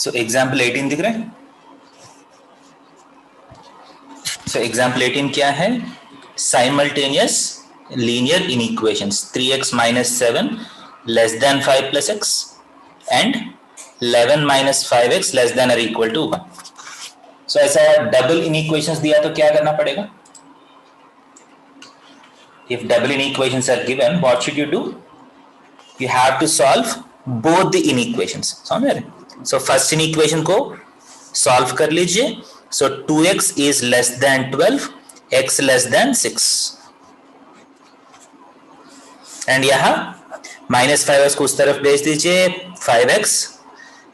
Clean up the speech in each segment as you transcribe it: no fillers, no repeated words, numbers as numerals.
So example 18 दिख रहा है। सो एग्जाम्पल 18 क्या है? Simultaneous linear inequations 3x minus 7 less than 5 plus x and 11 minus 5x less than or equal to 1. सो ऐसा double इनइक्वेशंस दिया तो क्या करना पड़ेगा? If double inequations are given, what should you do? You have to solve both the inequations. समझ रहे? So first inequation को solve कर लीजिए. So 2x is less than 12, x less than 6. And यहाँ -5x को उस तरफ भेज दीजिए, 5x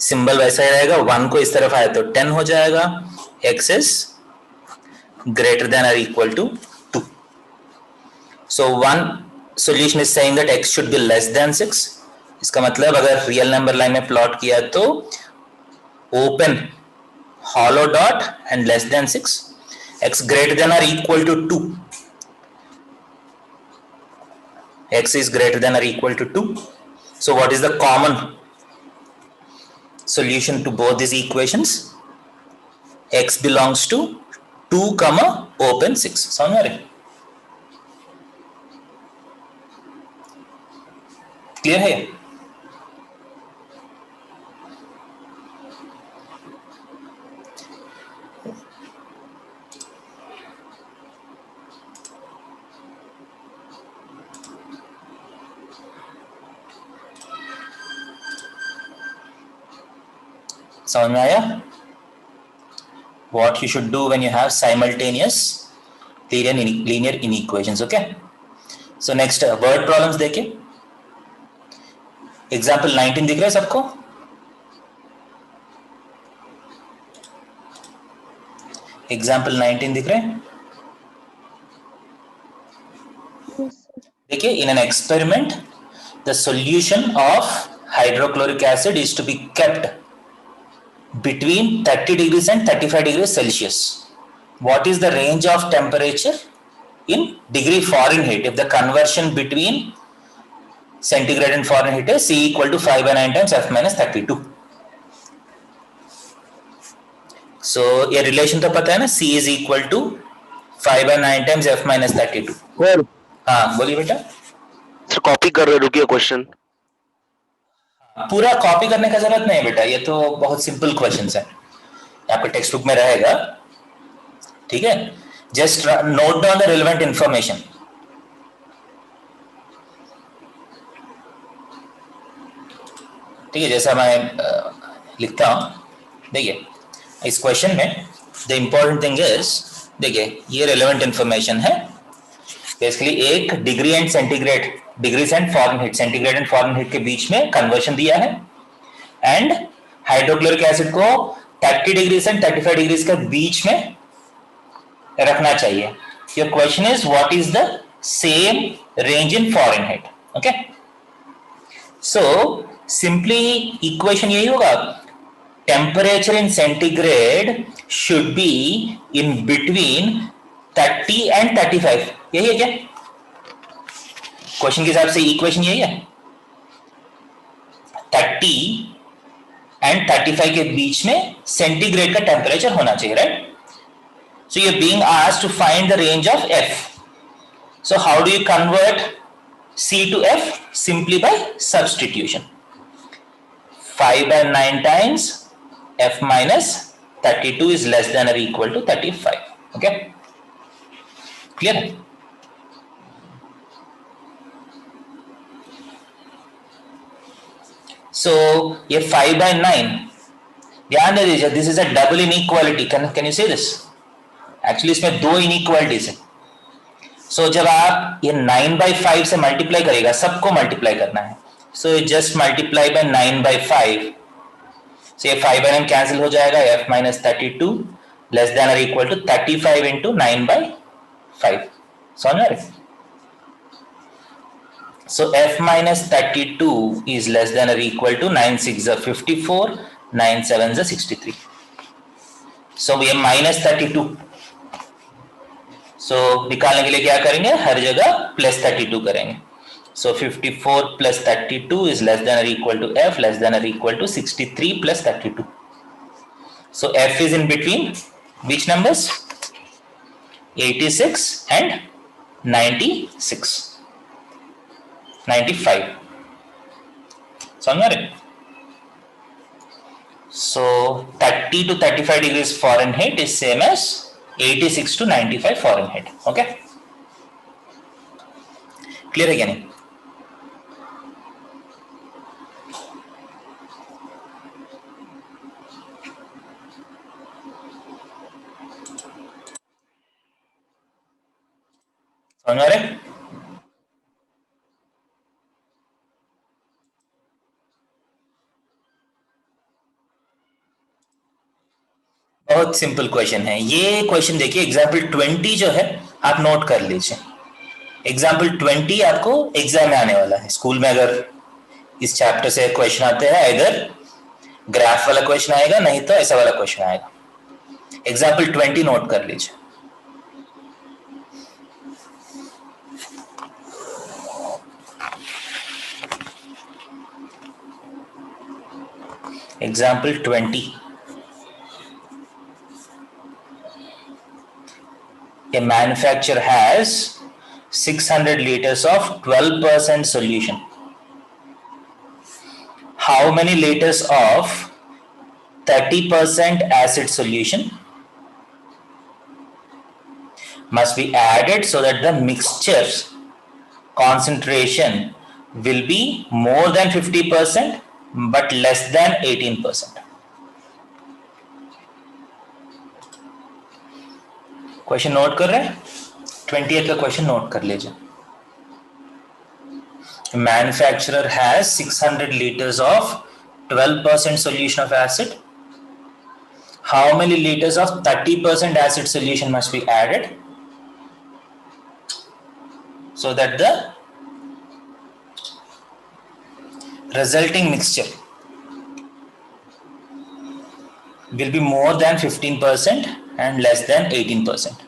सिंबल वैसा ही रहेगा, 1 को इस तरफ आया तो 10 हो जाएगा, x is greater than or equal to 2. So one solution is saying that x should be less than 6. इसका मतलब अगर रियल नंबर लाइन में प्लॉट किया तो open hollow dot and less than 6, x greater than or equal to 2, x is greater than or equal to 2. So what is the common solution to both these equations? X belongs to 2 comma open 6. समझ रहे? Clear है? समझ में आया? What you should do when you have simultaneous linear inequations. Okay. So next word problems देखिए. Example 19 दिख रहा है सबको? एग्जाम्पल 19 दिख रहे हैं? देखिए, in an experiment the solution of hydrochloric acid is to be kept between 30 degrees and 35 degrees Celsius. What is the range of temperature in degree Fahrenheit if the conversion between centigrade and Fahrenheit is C equal to 5/9 times F minus 32. So ये relation तो पता है ना, C is equal to 5/9 times F minus 32. हाँ बोलिए बेटा। Sir copy कर रहे, रुकिए क्वेश्चन। पूरा कॉपी करने का जरूरत नहीं है बेटा, ये तो बहुत सिंपल क्वेश्चंस है, आपके टेक्स्ट बुक में रहेगा, ठीक है। Just note down the relevant information. ठीक है, जैसा मैं लिखता हूं, देखिए इस क्वेश्चन में द इंपॉर्टेंट थिंग इज, देखिए ये रिलेवेंट इंफॉर्मेशन है। बेसिकली एक degree and centigrade, degrees and Fahrenheit, centigrade and Fahrenheit के बीच में कन्वर्शन दिया है, एंड हाइड्रोक्लोरिक एसिड को 30 डिग्री से 35 डिग्री के बीच में रखना चाहिए। Your question is what is the same range in Fahrenheit. Okay, so simply equation यही होगा, temperature in centigrade should be in between 30 and 35। यही है क्या क्वेश्चन के हिसाब से? इक्वेशन यही है, 30 एंड 35 के बीच में सेंटीग्रेड का टेम्परेचर होना चाहिए, right? So you are being asked to find the range of F. So how do you convert C to F? Simply by substitution. 5/9 times F minus 32 is less than or equal to 35. Okay? Clear? So ये 5/9, ध्यान दे दीजिए, this is a double inequality. Can you see this? Actually इसमें दो inequalities है। So जब आप ये 9/5 से मल्टीप्लाई करेगा, सबको मल्टीप्लाई करना है, so just multiply by 9/5. so ये 5/9 कैंसिल हो जाएगा, F minus 32 less than or equal to 35 into 9/5. समझ रहे? So F minus 32 is less than or equal to 9 6 are 54, 9 7 are 63. So ये minus 32, so निकालने के लिए क्या करेंगे, हर जगह प्लस 32 करेंगे। So 54 plus 32 is less than or equal to F less than or equal to 63 plus 32. So F is in between which numbers? 86 and 96. 95. समझ रहे? So 30 to 35 degrees Fahrenheit is same as 86 to 95 Fahrenheit. Okay? Clear है क्या नहीं? समझ रहे? बहुत simple question है ये। क्वेश्चन देखिए, एग्जाम्पल 20 जो है आप नोट कर लीजिए। एग्जाम्पल 20 आपको एग्जाम में आने वाला है। स्कूल में अगर इस चैप्टर से क्वेश्चन आते हैं, इधर ग्राफ वाला क्वेश्चन आएगा, नहीं तो ऐसा वाला क्वेश्चन आएगा। एग्जाम्पल 20 नोट कर लीजिए। Example 20, a manufacturer has 600 liters of 12% solution. How many liters of 30% acid solution must be added so that the mixture's concentration will be more than 50% but less than 18%? Question note कर रहे हैं? 28 का question note कर लीजिए। Manufacturer has 600 liters of 12% solution of acid. How many liters of 30% acid solution must be added so that the resulting mixture will be more than 15% and less than 18%?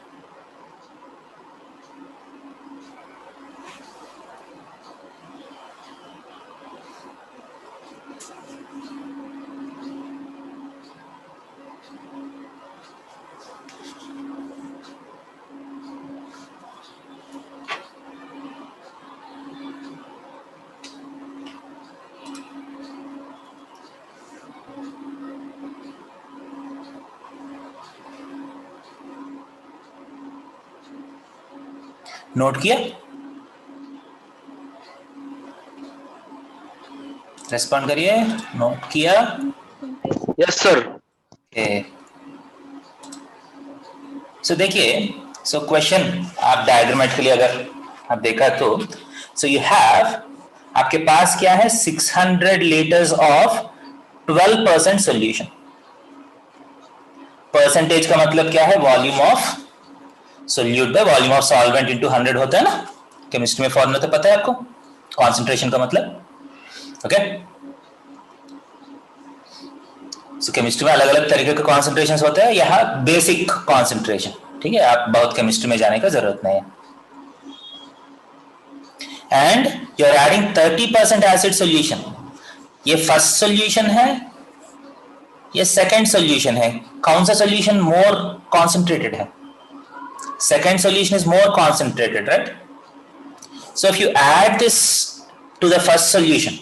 Note किया? Respond करिए। Note किया? Yes sir. So देखिए, so question आप diagrammatically अगर आप देखा तो so you have, आपके पास क्या है? 600 लीटर्स ऑफ 12% सोल्यूशन। परसेंटेज का मतलब क्या है? Volume of solute by volume of solvent into 100 होता है ना। केमिस्ट्री में फॉर्मूला तो पता है आपको, कॉन्सेंट्रेशन का मतलब। ओके, सो केमिस्ट्री में अलग अलग तरीके के कॉन्सेंट्रेशन होते हैं। यहाँ बेसिक कॉन्सेंट्रेशन, ठीक है, आप बहुत केमिस्ट्री में जाने का जरूरत नहीं है। And you are adding 30% acid solution. ये फर्स्ट सोल्यूशन है, ये सेकेंड सोल्यूशन है। कौन सा सोल्यूशन मोर कॉन्सेंट्रेटेड है? Second solution is more concentrated, right? So if you add this to the first solution,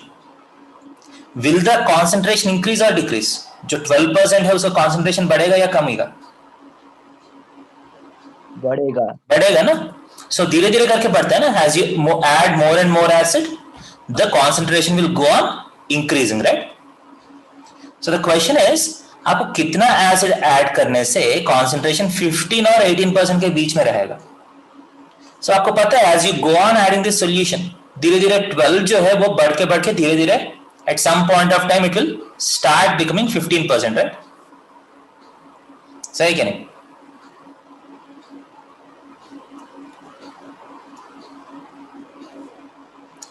will the concentration increase or decrease? जो 12% है उसका concentration बढ़ेगा या कमेगा? बढ़ेगा। बढ़ेगा ना। So धीरे धीरे करके बढ़ता है ना। As you add more and more acid, the concentration will go on increasing, right? So the question is, आपको कितना एसिड ऐड करने से कॉन्सेंट्रेशन 15 और 18% के बीच में रहेगा? सो आपको पता है, as you go on adding this solution, धीरे धीरे 12 जो है वो बढ़ के धीरे धीरे at some point of time it will start becoming 15%, right? सही क्या नहीं?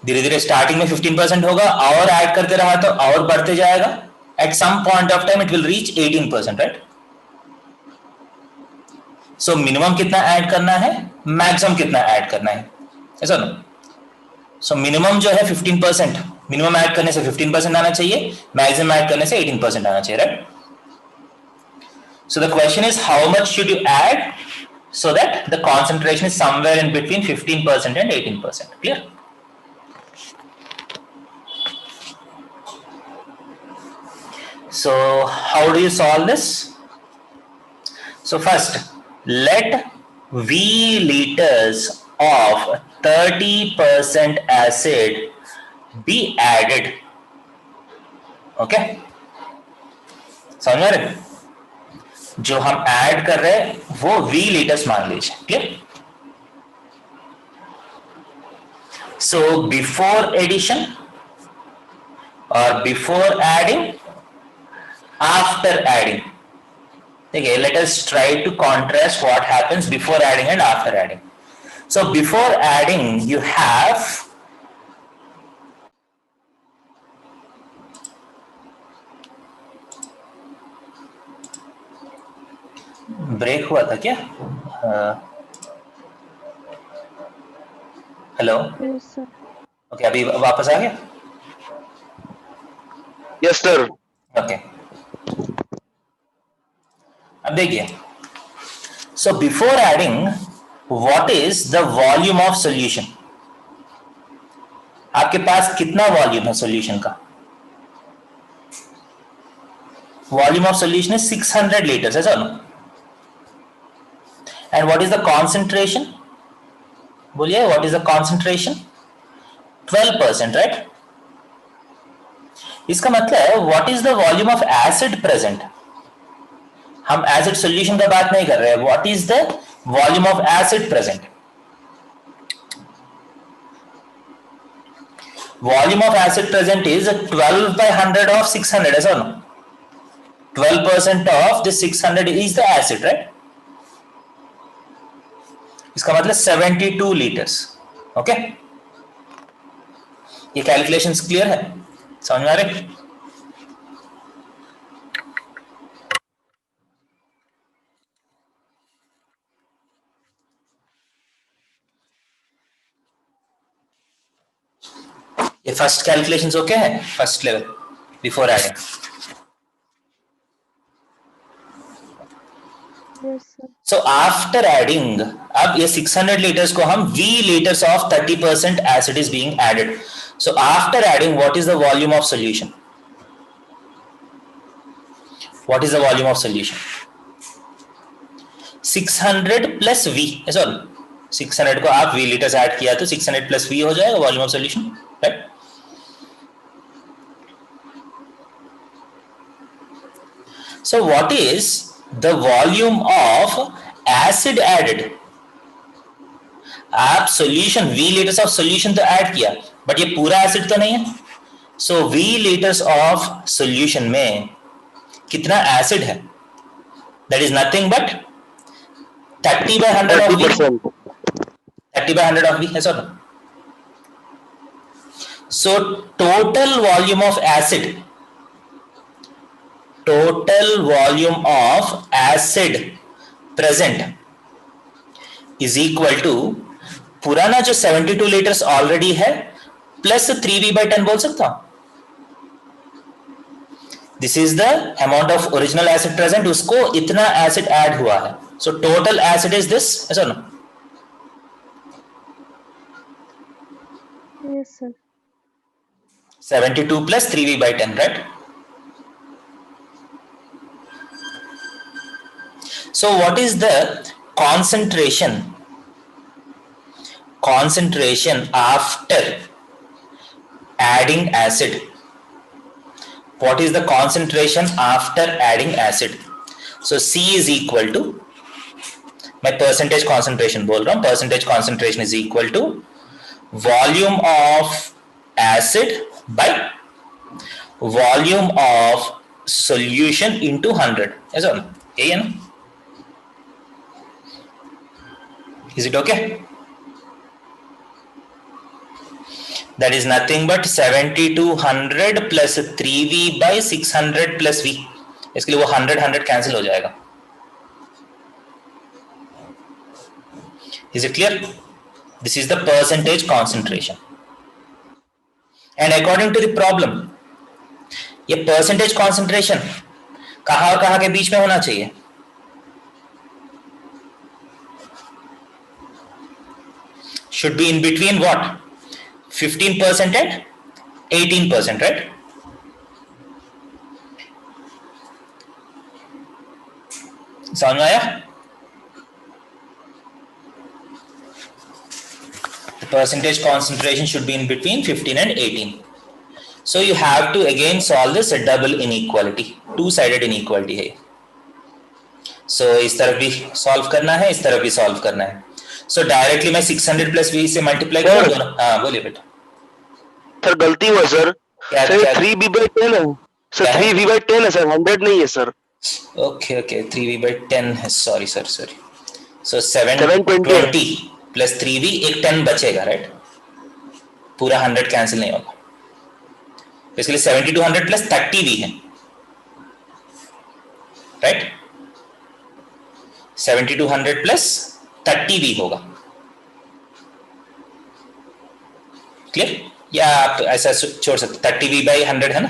धीरे धीरे स्टार्टिंग में 15% होगा, और ऐड करते रहा तो और बढ़ते जाएगा। At some point of time it will reach 18%, right? So minimum कितना ऐड करना है, मैक्सिमम कितना ऐड करना है, ऐसा ना? So minimum जो है 15%, मिनिमम ऐड करने से 15% आना चाहिए, मैक्सिमम ऐड करने से 18% आना चाहिए, right? So the question is how much should you add so that the concentration is somewhere in between 15% and 18%. Clear? So how do you solve this? So first, let V liters of 30% acid be added. Okay? समझ में आ रहा है? जो हम add कर रहे हैं वो V liters मान लीजिए. Clear? So before addition or before adding, after adding. Okay, let us try to contrast what happens before adding and after adding. So before adding you have break हुआ था क्या? Hello. Okay, अभी वापस आ गया? Yes, sir. Okay. अब देखिए, so before adding, what is the volume of solution? आपके पास कितना वॉल्यूम है सॉल्यूशन का? Volume of solution is 600 liters, ऐसा ना? And what is the concentration? बोलिए, what is the concentration? 12%, right? इसका मतलब है what is the volume of acid present? हम एसिड सॉल्यूशन का बात नहीं कर रहे हैं. What is the volume of acid present? Volume of acid present is 12 by 100 of 600, ऐसा ना? 12% of the 600 is the acid, right? इसका मतलब 72 liters. ओके? ये कैलकुलेशंस क्लियर है? समझ में आ रहे? ये फर्स्ट कैलकुलेशंस ओके है? First level before adding. So after adding, अब ये 600 liters को हम V liters of 30% acid is being added. So after adding, what is the volume of solution? What is the volume of solution? 600 plus V. Sorry, 600 को आप V liters add किया तो 600 plus V हो जाएगा volume of solution, right? So what is the volume of acid added? आप solution V liters of solution तो add किया, but ये पूरा acid तो नहीं है. So V liters of solution में कितना acid है? That is nothing but 30 by 100 of V. 30 by 100 of V, yes or no? So total volume of acid present is equal to पुराना जो 72 liters ऑलरेडी है plus 3V by 10 बोल सकता हूं. This is the amount of original acid present, उसको इतना acid add हुआ है. So total acid is this, ऐसा ना? Yes, sir. 72 plus 3V by 10, right? So what is the concentration after adding acid? What is the concentration after adding acid? So C is equal to, मैं percentage concentration बोल रहा हूं, percentage concentration is equal to volume of acid by volume of solution into 100. ऐसा ना? यही है ना? Is it okay? That is nothing but 7200 plus 3V by 600 plus V. इसके लिए वो 100 cancel हो जाएगा. Is it clear? This is the percentage concentration. And according to the problem, ये percentage concentration कहाँ और कहाँ के बीच में होना चाहिए? should be in between what? 15% and 18%, right? समझ में आया? The percentage concentration should be in between 15 and 18. So you have to again solve this a double inequality, two-sided inequality है. So इस तरफ भी solve करना है, इस तरफ भी solve करना है. So directly मैं 600 plus v से multiply कर दूँगा. हाँ बोलिए बेटा. सर गलती हुआ सर. सर 3v/10 है. सर 3v/10 है सर, 100 नहीं है सर. Okay, 3v/10 है. Sorry. So 720 plus 3v, एक 10 बचेगा, right? पूरा 100 cancel नहीं होगा. Basically 7200 plus 30v है, right? 7200 plus 30v होगा. क्लियर? या आप ऐसा छोड़ सकते, 30v/100 है ना,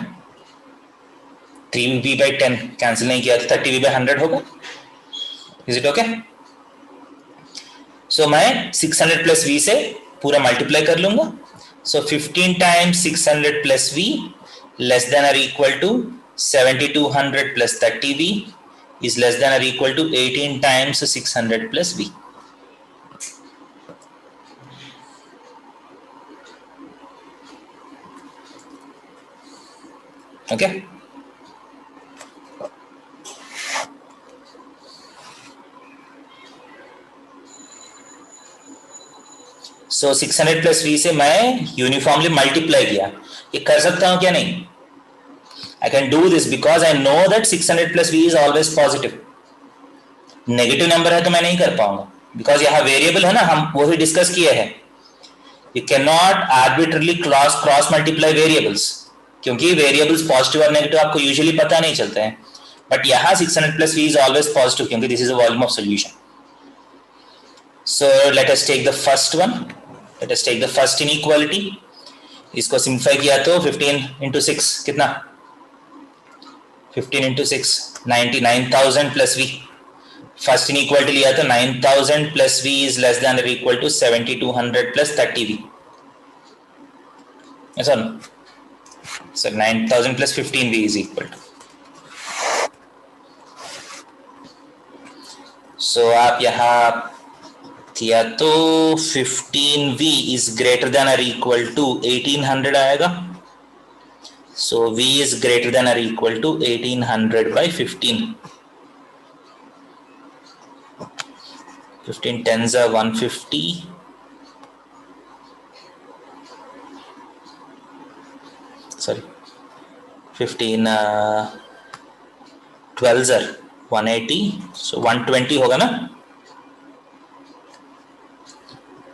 3v/10 कैंसिल नहीं किया तो 30v/100 होगा. Is it okay? सो मैं 600 प्लस v से पूरा मल्टीप्लाई कर लूंगा. सो 15 times 600 plus v less than or equal to 7200 plus 30v is less than or equal to 18 times 600 plus v. Okay? So 600 plus v से मैं यूनिफॉर्मली मल्टीप्लाई किया. ये कर सकता हूं क्या? नहीं. I can do this because I know that 600 plus v is always positive. Negative number है तो मैं नहीं कर पाऊंगा, बिकॉज यहाँ वेरिएबल है ना, हम वही डिस्कस किए हैं. You cannot arbitrarily cross multiply variables, क्योंकि वेरिएबल्स पॉजिटिव और नेगेटिव आपको यूजुअली पता नहीं चलते हैं. बट यहाँ 600 plus v is always positive क्योंकि this is a volume of solution. So let us take the first one. Let us take the first inequality. इसको सिंप्लीफाई किया तो 15 into 6 कितना? 15 into 6 99,000 plus v. First inequality लिया तो 9000 plus v is less than or equal to 7200 plus 30v. Yes or no? So 9000 plus 15v is equal to. So आप यहाँ किया तो 15v is greater than or equal to 1800 आएगा. So v is greater than or equal to 1800 by 15. 15 tens are 150. Sorry, 15 12s are 180. So 120 होगा ना.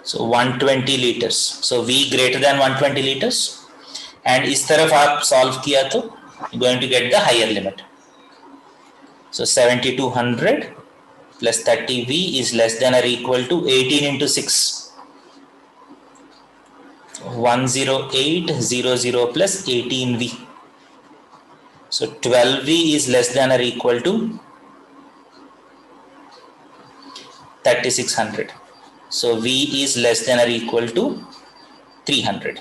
So 120 liters. So V greater than 120 liters. And इस तरफ आप solve किया तो you're going to get the higher limit. So 7200 plus 30V is less than or equal to 18 into 6. 10800 plus 18V. So 12V is less than or equal to 3600. So V is less than or equal to 300.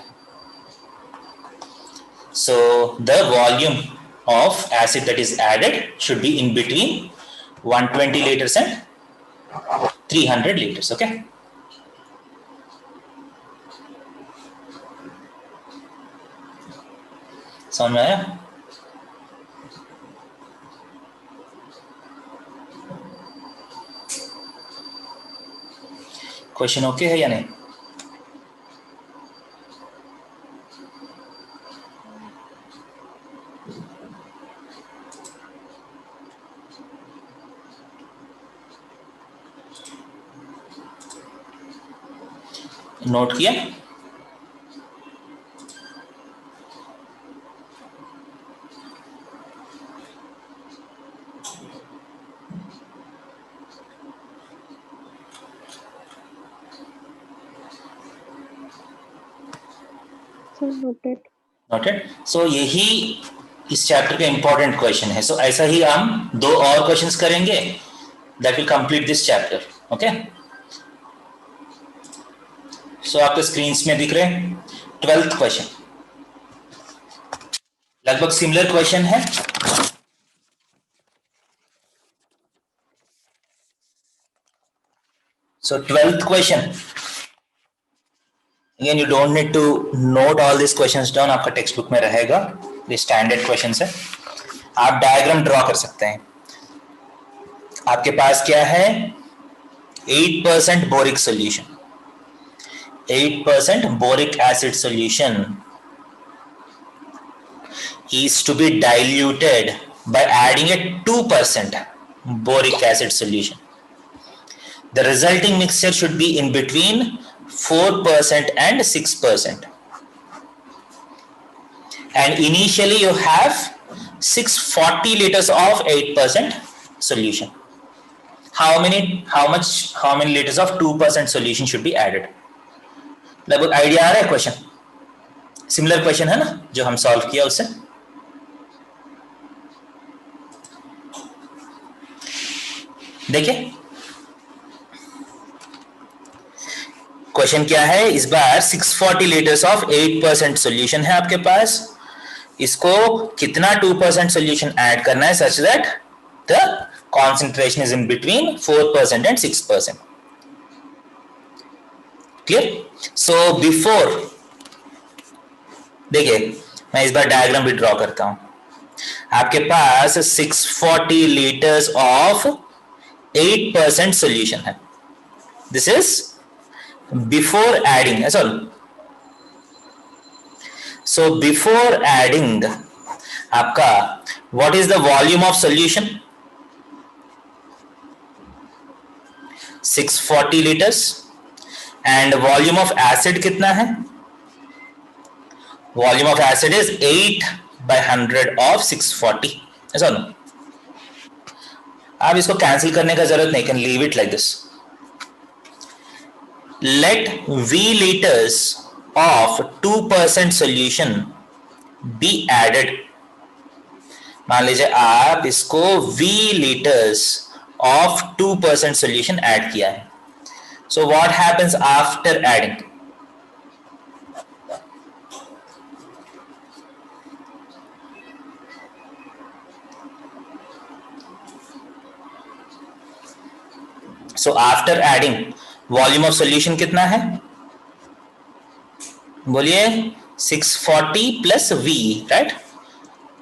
So the volume of acid that is added should be in between 120 liters and 300 liters. Okay. समझ में आया? Question okay है या नहीं? Note किया? Noted. सो यही इस chapter का इंपॉर्टेंट क्वेश्चन है. सो ऐसा ही हम दो और क्वेश्चंस करेंगे that will complete this chapter. Okay. So आपको स्क्रीन में दिख रहे हैं 12th क्वेश्चन, लगभग सिमिलर क्वेश्चन है। सो 12th question, again you don't need to note all these questions down, आपका टेक्स्ट बुक में रहेगा, ये स्टैंडर्ड क्वेश्चन है। आप डायग्राम ड्रॉ कर सकते हैं। आपके पास क्या है, 8% boric solution, 8% boric acid solution is to be diluted by adding a 2% boric acid solution. The resulting mixture should be in between 4% and 6%. And initially you have 640 liters of 8% solution. How many liters of 2% solution should be added? लगभग idea आ रहा है question, similar question है ना जो हम solve किया उससे। देखिए क्वेश्चन क्या है, इस बार 640 लीटर्स ऑफ 8% सोल्यूशन है आपके पास, इसको कितना 2% सोल्यूशन ऐड करना है such that the concentration is in between 4% and 6%। Clear? So before, देखिए मैं इस बार डायग्राम भी ड्रॉ करता हूं। आपके पास 640 लीटर्स ऑफ 8% सोल्यूशन है, this is before adding, sorry, so before adding आपका what is the volume of solution, 640 litres, and volume of acid कितना है, volume of acid is 8/100 of 640, ऐसा ना। आप इसको कैंसिल करने का जरूरत नहीं, can leave it like this. Let V liters of 2% solution be added। मान लीजिए आप इसको V liters of 2% solution add किया है। So what happens after adding? So after adding volume of solution कितना है, बोलिए 640 plus V, right.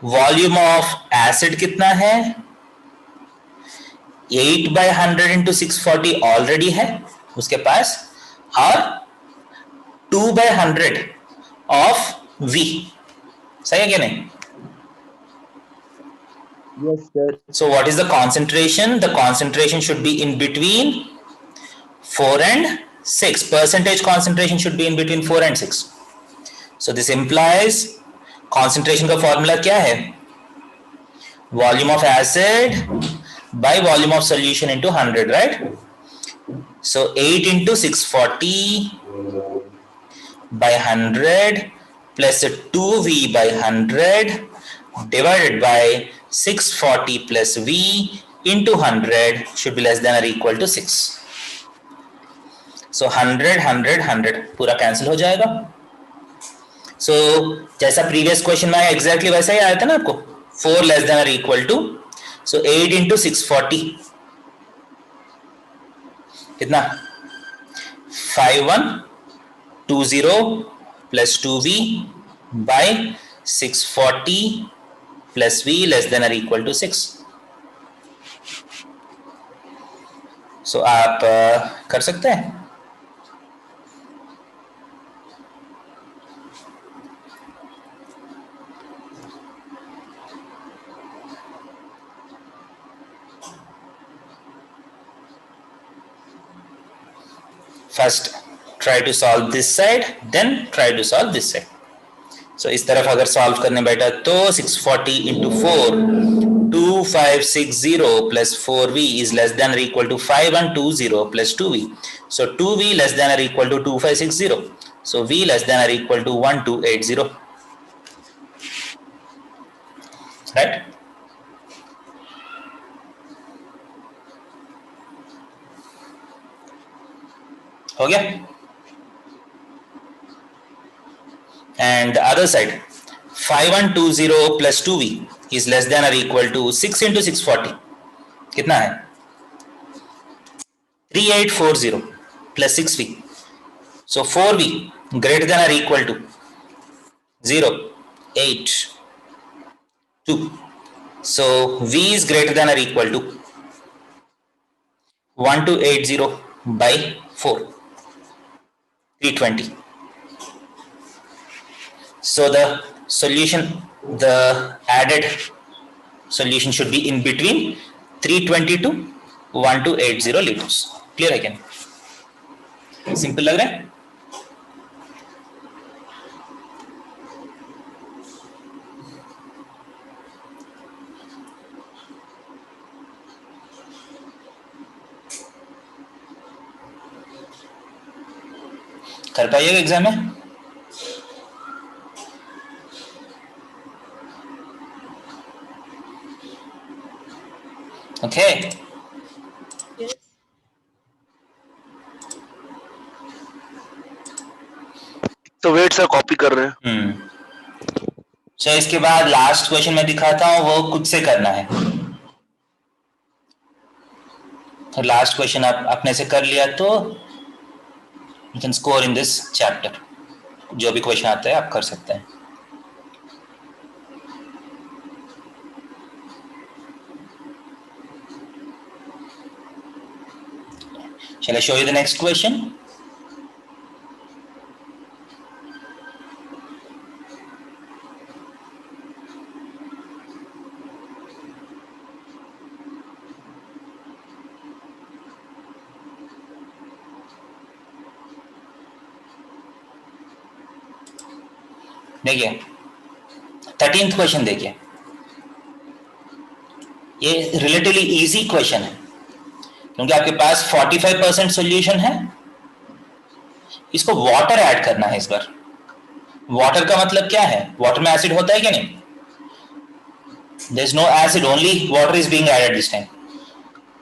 Volume of acid कितना है, 8/100 इंटू 640 ऑलरेडी है उसके पास, और 2/100 ऑफ V, सही है क्या नहीं? Yes, sir. So what is the concentration? The concentration should be in between 4 and 6. Percentage concentration should be in between 4 and 6. So this implies concentration का formula क्या है, volume of acid by volume of solution into 100, right? So 8 into 640 by 100 plus 2V by 100 divided by 640 plus V into 100 should be less than or equal to 6. So 100 100 100 पूरा cancel हो जाएगा। So जैसा previous question में आया exactly वैसा ही आया था ना आपको, 4 लेस देन और इक्वल टू, सो 8 इंटू 640 कितना, 5120 plus 2V by 640 plus V less than और इक्वल टू 6। सो आप कर सकते हैं। First try to solve this side, then try to solve this side. So इस तरफ अगर सॉल्व करने बैठा तो 640 into 4 2560 plus 4V is less than or equal to 5120 plus 2V. So 2V less than or equal to 2560. So V less than or equal to 1280. Right? हो गया? and the other side 5120 plus 2v is less than or equal to 6 into 640 कितना है 3840 plus 6v, so 4v greater than or equal to 0 8 2, so v is greater than or equal to 1280 by 4 320. So the solution, the added solution should be in between 320 to 1280 liters. Clear again? Simple लग रहा है? कर पाइएगा exam में? Okay. तो wait sir copy कर रहे हैं। So इसके बाद लास्ट क्वेश्चन मैं दिखाता हूं, वो खुद से करना है। तो लास्ट क्वेश्चन आप अपने से कर लिया तो you can score in this chapter. जो भी क्वेश्चन आता है आप कर सकते हैं। Shall I show you the next question? देखिए 13th क्वेश्चन देखिए, ये रिलेटिवली इजी क्वेश्चन है क्योंकि आपके पास 45% सॉल्यूशन है। इसको वाटर ऐड करना है इस बार। वाटर का मतलब क्या है? वाटर में एसिड होता है क्या? नहीं, there is no acid, only water is being added this time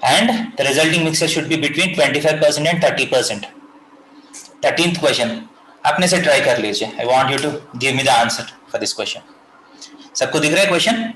and the resulting mixture should be between 25% and 30%। 13th question अपने से ट्राई कर लीजिए। I want you to give me the answer for this question. सबको दिख रहा है question?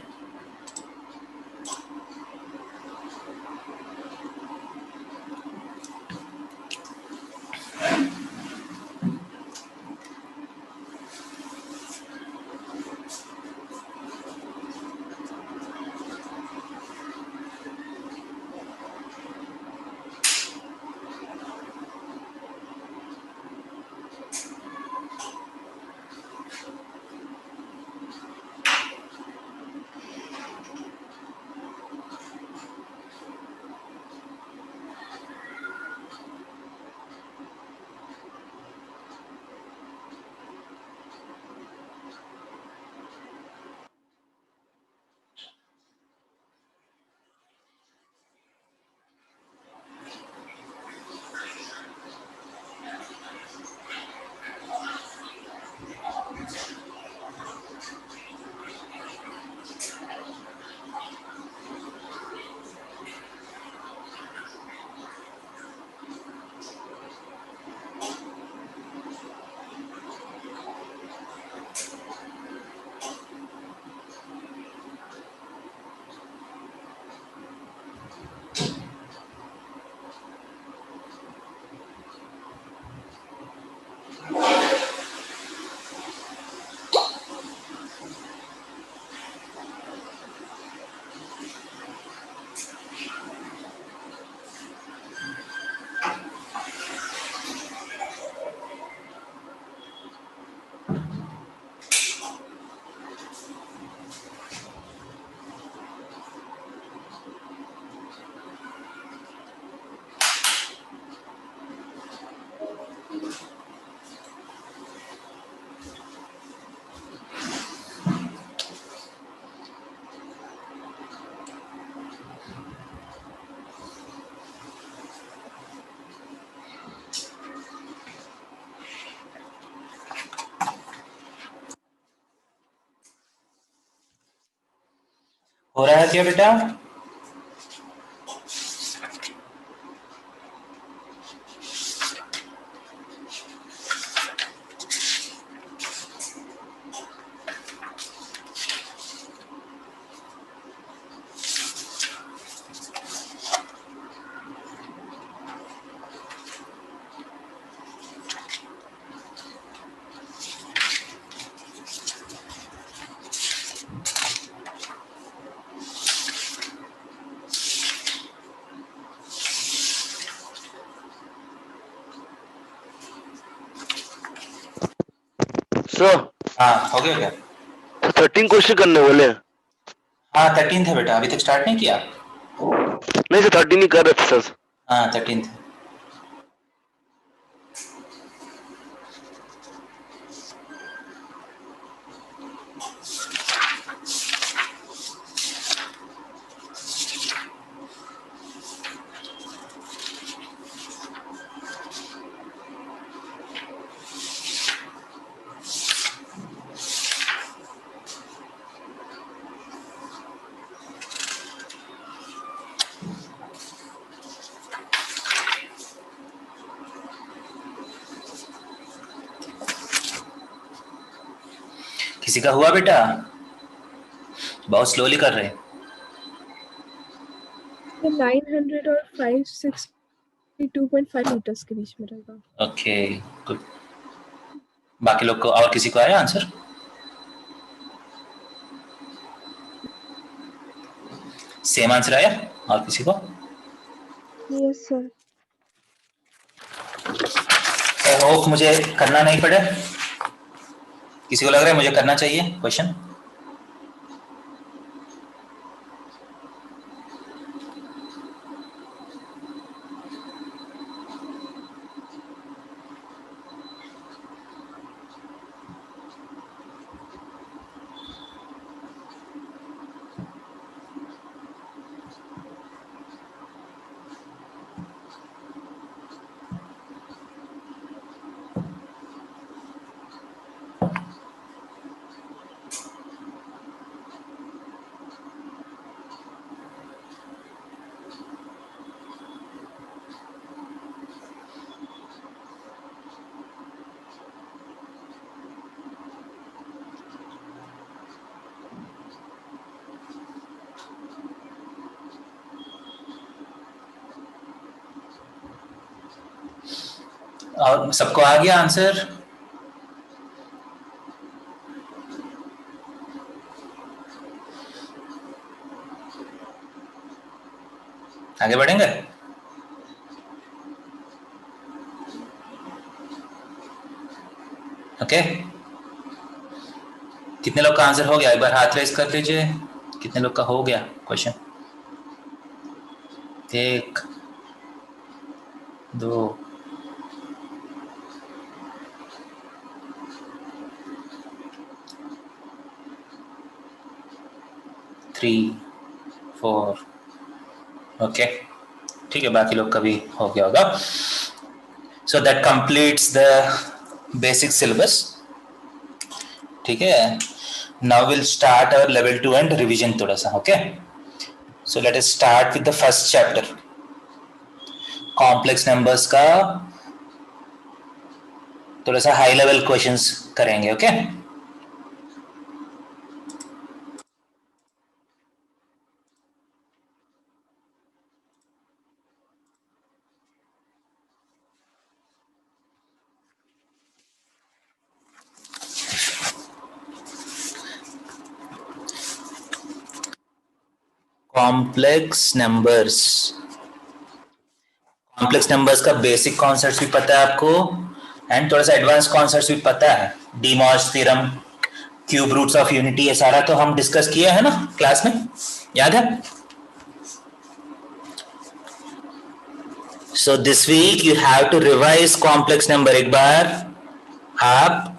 हो रहा है क्या बेटा? सर हाँ हो गया क्या? 13 क्वेश्चन करने बोले। हाँ 13 है बेटा, अभी तक स्टार्ट नहीं किया? नहीं सर 13 ही कर रहे थे सर। हाँ 13। किसी का हुआ बेटा? बहुत स्लोली कर रहे हैं। 900 और 562.5 मीटर्स के बीच में रहेगा। Okay good. बाकी लोग को, और किसी को आया आंसर? सेम आंसर आया और किसी को? Yes sir. आई होप मुझे करना नहीं पड़े। किसी को लग रहा है मुझे करना चाहिए क्वेश्चन? और सबको आ गया आंसर? आगे बढ़ेंगे? ओके कितने लोग का आंसर हो गया? एक बार हाथ रेस कर लीजिए। कितने लोग का हो गया क्वेश्चन? 1 2 3 4। ओके ठीक है, बाकी लोग का भी हो गया होगा। So that completes the basic syllabus. ठीक है, now will start our level 2 and revision थोड़ा सा। Okay so let us start with the first chapter, complex numbers का थोड़ा सा हाई लेवल क्वेश्चंस करेंगे। Okay complex numbers, complex numbers का basic concepts भी पता है आपको एंड थोड़ा सा एडवांस कॉन्सेप्ट्स भी पता है। De Moivre's theorem, cube roots of unity, ये सारा तो हम डिस्कस किया है ना क्लास में, याद है? So this week you have to revise complex number. एक बार आप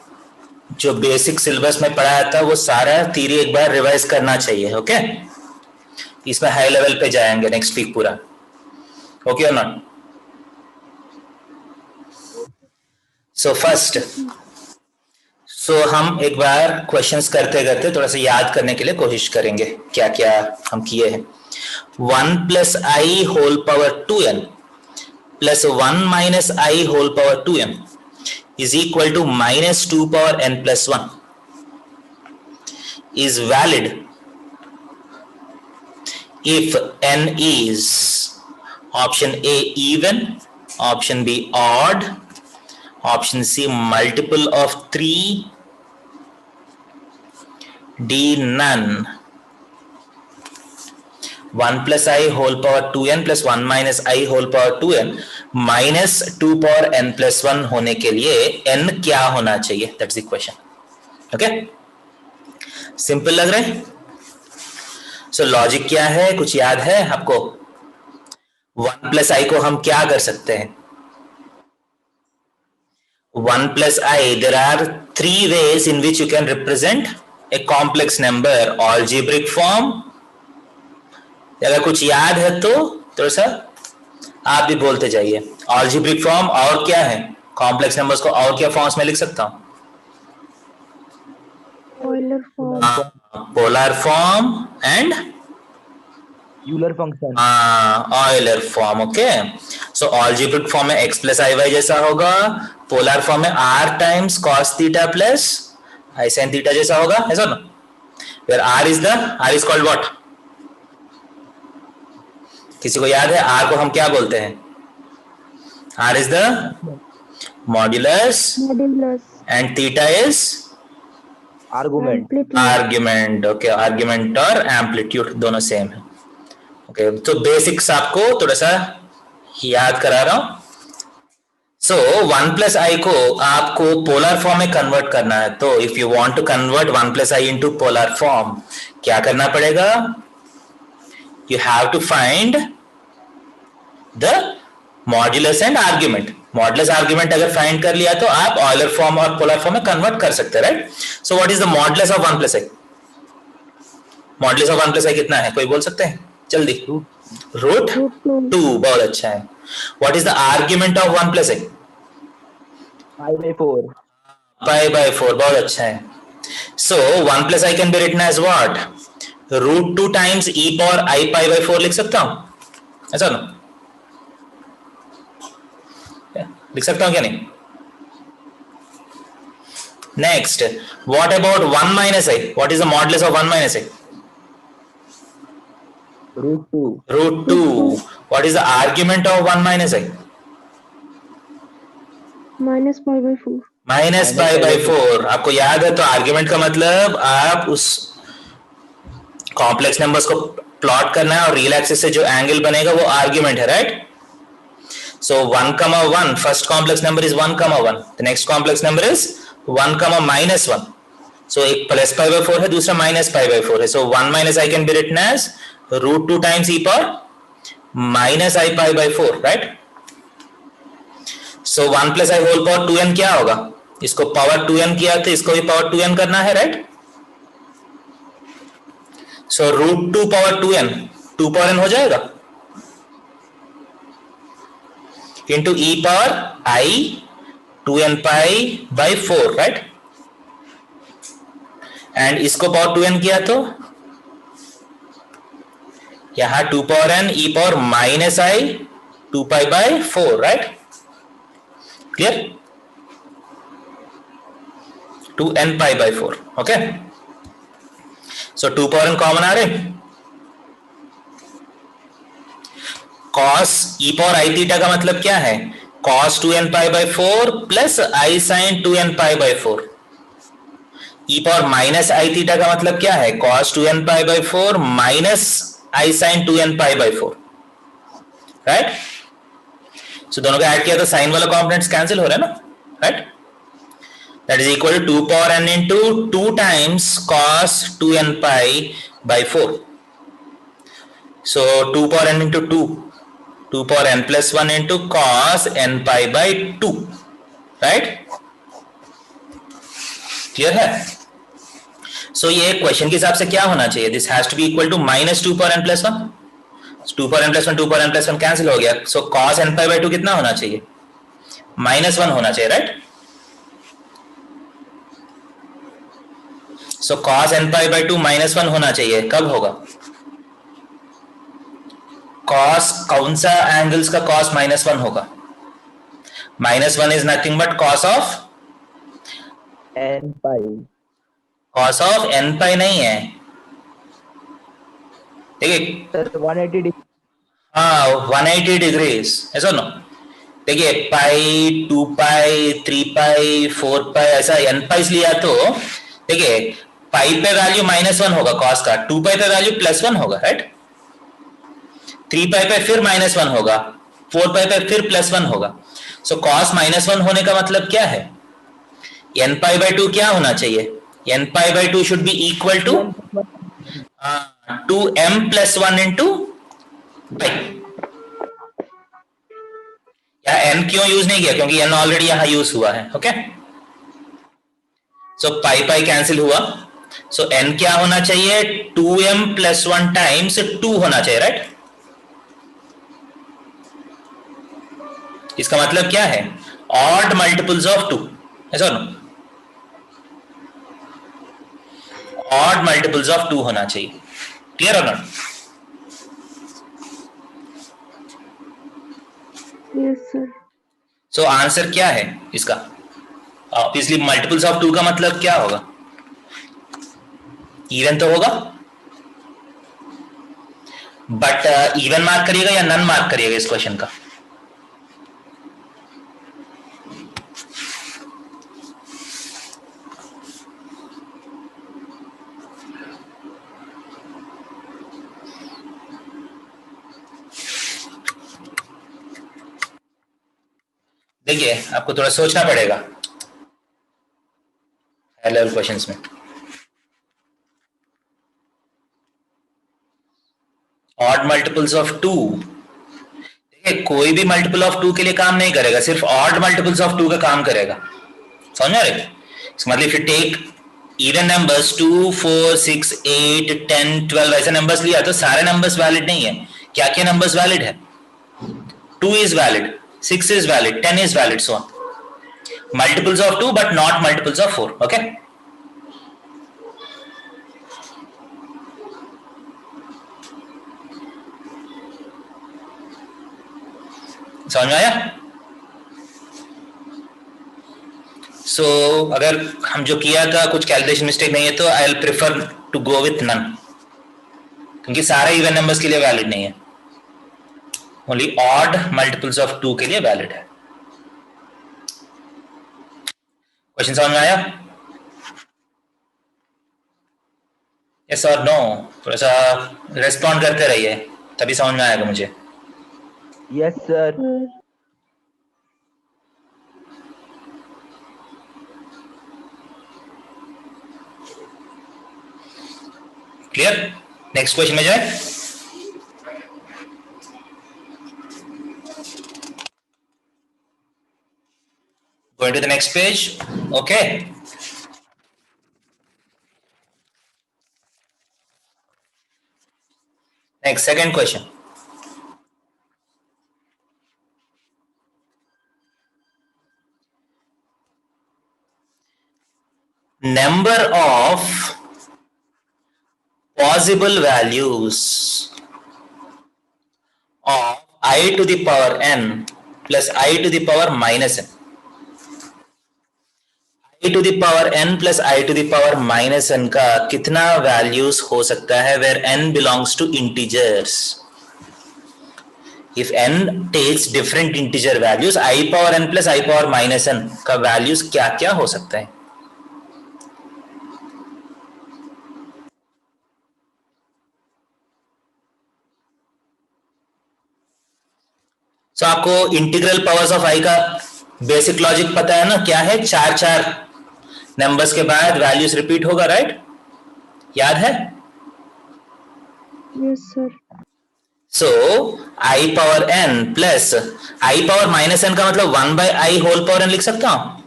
जो बेसिक सिलेबस में पढ़ाया था वो सारा थ्योरी एक बार रिवाइज करना चाहिए। ओके इसमें हाई लेवल पे जाएंगे नेक्स्ट वीक पूरा। ओके और नॉट? सो फर्स्ट, सो हम एक बार क्वेश्चंस करते करते थोड़ा सा याद करने के लिए कोशिश करेंगे क्या क्या हम किए हैं। 1 plus i whole power 2n plus 1 minus i whole power 2m is equal to minus 2 power n plus 1 is valid if n is option A even, option B odd, option C multiple of 3, D none. 1 plus I whole power 2n plus 1 minus I whole power 2n minus 2 power n plus 1 होने के लिए n क्या होना चाहिए? That's the question. Okay, simple लग रहा है? सो logic क्या है, कुछ याद है आपको? 1 प्लस आई को हम क्या कर सकते हैं? 1 plus I, there are 3 ways in which you can represent a complex number. Algebraic form, अगर कुछ याद है तो थोड़ा सा आप भी बोलते जाइए. Algebraic form और क्या है? कॉम्प्लेक्स नंबर्स को और क्या फॉर्म्स में लिख सकता हूं? Euler form. Polar form and Euler function. Euler form. Okay, so algebraic form में x प्लस आई वाई जैसा होगा, पोलर फॉर्म में r times cos theta plus i sin theta जैसा होगा, ऐसा ना? where r is called what? किसी को याद है r को हम क्या बोलते हैं? r is the modulus and theta is argument. Okay, argument और एम्पलीट्यूड दोनों सेम है. ओके, तो बेसिक्स आपको थोड़ा सा याद करा रहा हूं. सो 1 प्लस आई को आपको पोलर फॉर्म में कन्वर्ट करना है. तो if you want to convert 1 plus i into polar form, क्या करना पड़ेगा? You have to find the modulus and argument. Modulus argument अगर फाइंड कर लिया तो आप ऑयलर फॉर्म और पोलर फॉर्म में कन्वर्ट कर सकते हैं, right? So what is the modulus of 1 plus i? Modulus of 1 plus i कितना है, कोई बोल सकते हैं जल्दी? रूट 2. बहुत अच्छा है. What is the argument of 1 plus i? Pi by 4. बहुत अच्छा है. So 1 plus i can be written as what? Root 2 times e power i pi by 4 लिख सकता हूं, ऐसा ना? लिख सकता हूं क्या नहीं? Next, what about 1 minus i? What is the modulus of 1 minus i? Root 2. What is the argument of 1 minus i? Minus pi by 4. Minus pi by 4. आपको याद है? तो आर्ग्यूमेंट का मतलब आप उस कॉम्प्लेक्स नंबर्स को प्लॉट करना है और रियल एक्सिस से जो एंगल बनेगा वो आर्ग्यूमेंट है, right? So 1 comma 1, first complex number is 1 comma 1. The next complex number is 1 comma minus 1. So एक plus pi by 4 है, दूसरा minus pi by 4 है. So 1 minus I can be written as root 2 times e power minus I pi by 4, right? So 1 plus I whole power 2n क्या होगा? इसको power 2n किया तो इसको भी पावर 2n करना है, right? So root 2 power 2n, 2 power n हो जाएगा into e power I 2n pi by 4, right? and इसको पावर 2n किया तो यहां 2 power n e power minus I 2 pi by 4, right? clear? 2n pi by 4. okay, so 2 power n common आ रहे. cos e power i theta का मतलब क्या है? cos 2n pi by 4 plus I sin 2n pi by 4. e power minus i theta का मतलब क्या है? cos 2n pi by 4 minus I sin 2n pi by 4, right? so दोनों का ऐड किया तो साइन वाला कॉम्पोनेंट्स कैंसिल हो रहा है ना, right? that is equal to 2 power n into 2 times cos 2n pi by 4. so 2 power n into 2 power n plus 1 into cos n pi by 2, right? Clear है? सो ये question के हिसाब से क्या होना चाहिए? This has to be equal to minus 2 power n plus 1. 2 power n plus 1 2 power n plus 1 cancel हो गया. सो cos n pi by 2 कितना होना चाहिए? -1 होना चाहिए, right? So cos n pi by 2 -1 होना चाहिए. कब होगा? cos कौन सा एंगल्स का cos -1 होगा? -1 is nothing but cos of n pi. cos of n pi नहीं है, ठीक है? Sir 180 degree. हाँ 180 डिग्रीज, ऐसा ना? देखिए पाई 2 पाई 3 पाई 4 पाई ऐसा n पाइस लिया तो देखिए पाई पे वैल्यू -1 होगा cos का, 2 पाई पे वैल्यू +1 होगा, राइट? 3 पाई पे फिर -1 होगा, 4 पाई पे फिर +1 होगा. सो cos -1 होने का मतलब क्या है? n पाई by 2 क्या होना चाहिए? n pi by 2 should be equal to 2m plus 1 into pi. यहाँ n क्यों यूज नहीं किया? क्योंकि n ऑलरेडी यहां यूज हुआ है. ओके, सो पाई पाई कैंसिल हुआ. सो n क्या होना चाहिए? 2m plus 1 टाइम्स 2 होना चाहिए, राइट? इसका मतलब क्या है? ऑड मल्टीपल्स ऑफ 2, ऐसा ना? ऑड मल्टीपल्स ऑफ 2 होना चाहिए. क्लियर और not? Yes, sir. So answer क्या है इसका? ऑब्वियसली मल्टीपल्स ऑफ 2 का मतलब क्या होगा? इवन तो होगा, बट इवन मार्क करिएगा या नन मार्क करिएगा इस क्वेश्चन का? देखिए, आपको थोड़ा सोचना पड़ेगा हाई लेवल क्वेश्चंस में. ऑड मल्टीपल्स ऑफ 2, देखिए कोई भी मल्टीपल ऑफ 2 के लिए काम नहीं करेगा, सिर्फ ऑड मल्टीपल्स ऑफ 2 का काम करेगा. समझ रहे? मतलब if you take even numbers 2, 4, 6, 8, 10, 12 ऐसे नंबर्स लिया तो सारे नंबर्स वैलिड नहीं है. क्या क्या नंबर्स वैलिड है? 2 is valid, 6 is valid, 10 is valid, so on. Multiples of 2 but not multiples of 4. Okay? समझ में आया? सो अगर हम जो किया था कुछ कैलकुलेशन मिस्टेक नहीं है तो I will prefer to go with none, क्योंकि सारे इवन नंबर्स के लिए वैलिड नहीं है, ओनली ऑड मल्टीपल्स ऑफ 2 के लिए वैलिड है. क्वेश्चन समझ में आया? यस और नो? थोड़ा सा रेस्पॉन्ड करते रहिए, तभी समझ में आएगा मुझे. Yes, sir. Clear? Next question में जाए. Going to the next page. Okay. Next, second question. Number of possible values of I to the power n plus I to the power minus n. I to the power n plus I to the power minus n का कितना values हो सकता है where n belongs to integers? If n takes different integer values, I power n plus I power minus n का values क्या क्या हो सकता है? So, आपको इंटीग्रल पावर्स ऑफ आई का बेसिक लॉजिक पता है ना? क्या है? चार चार नंबर्स के बाद वैल्यूज रिपीट होगा, राइट? याद है? Yes, sir. So i power n plus i power minus n का मतलब 1 by i whole power n लिख सकता हूं.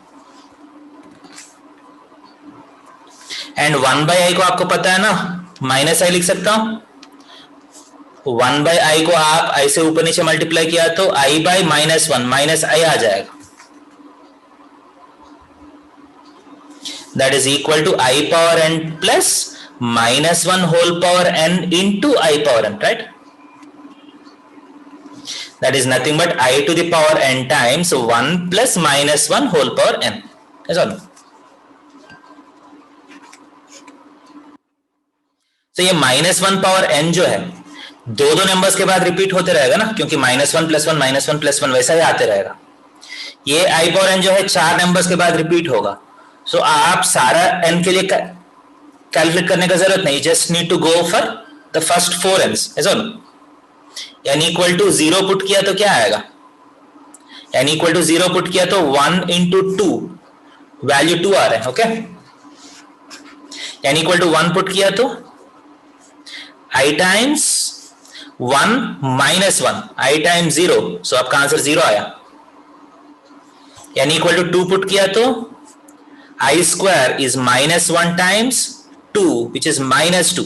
एंड 1 by i को आपको पता है ना, माइनस i लिख सकता हूं. 1 by i को आप i से ऊपर नीचे मल्टीप्लाई किया तो i by minus 1 minus i आ जाएगा. That is equal to I power n plus minus 1 whole power n into I power n, right? That is nothing but I to the power n times 1 plus minus 1 whole power n. That's all. So ये minus 1 power n जो है दो numbers के बाद repeat होते रहेगा ना, क्योंकि माइनस 1 प्लस 1 माइनस 1 प्लस 1 वैसा ही आते रहेगा. ये I power n जो है 4 नंबर्स के बाद रिपीट होगा. सो आप सारा n के लिए कैलकुलेट करने का जरूरत नहीं, just need to go for the first 4 n's. ऐसा n इक्वल टू 0 पुट किया तो क्या आएगा? n इक्वल टू 0 पुट किया तो 1 into 2 वैल्यू 2 आ रहा है. Okay, n equal to 1 put किया तो i times 1 minus 1, i times 0, so आपका आंसर 0 आया। n इक्वल टू 2 पुट किया तो i square is minus 1 times 2 which is minus 2।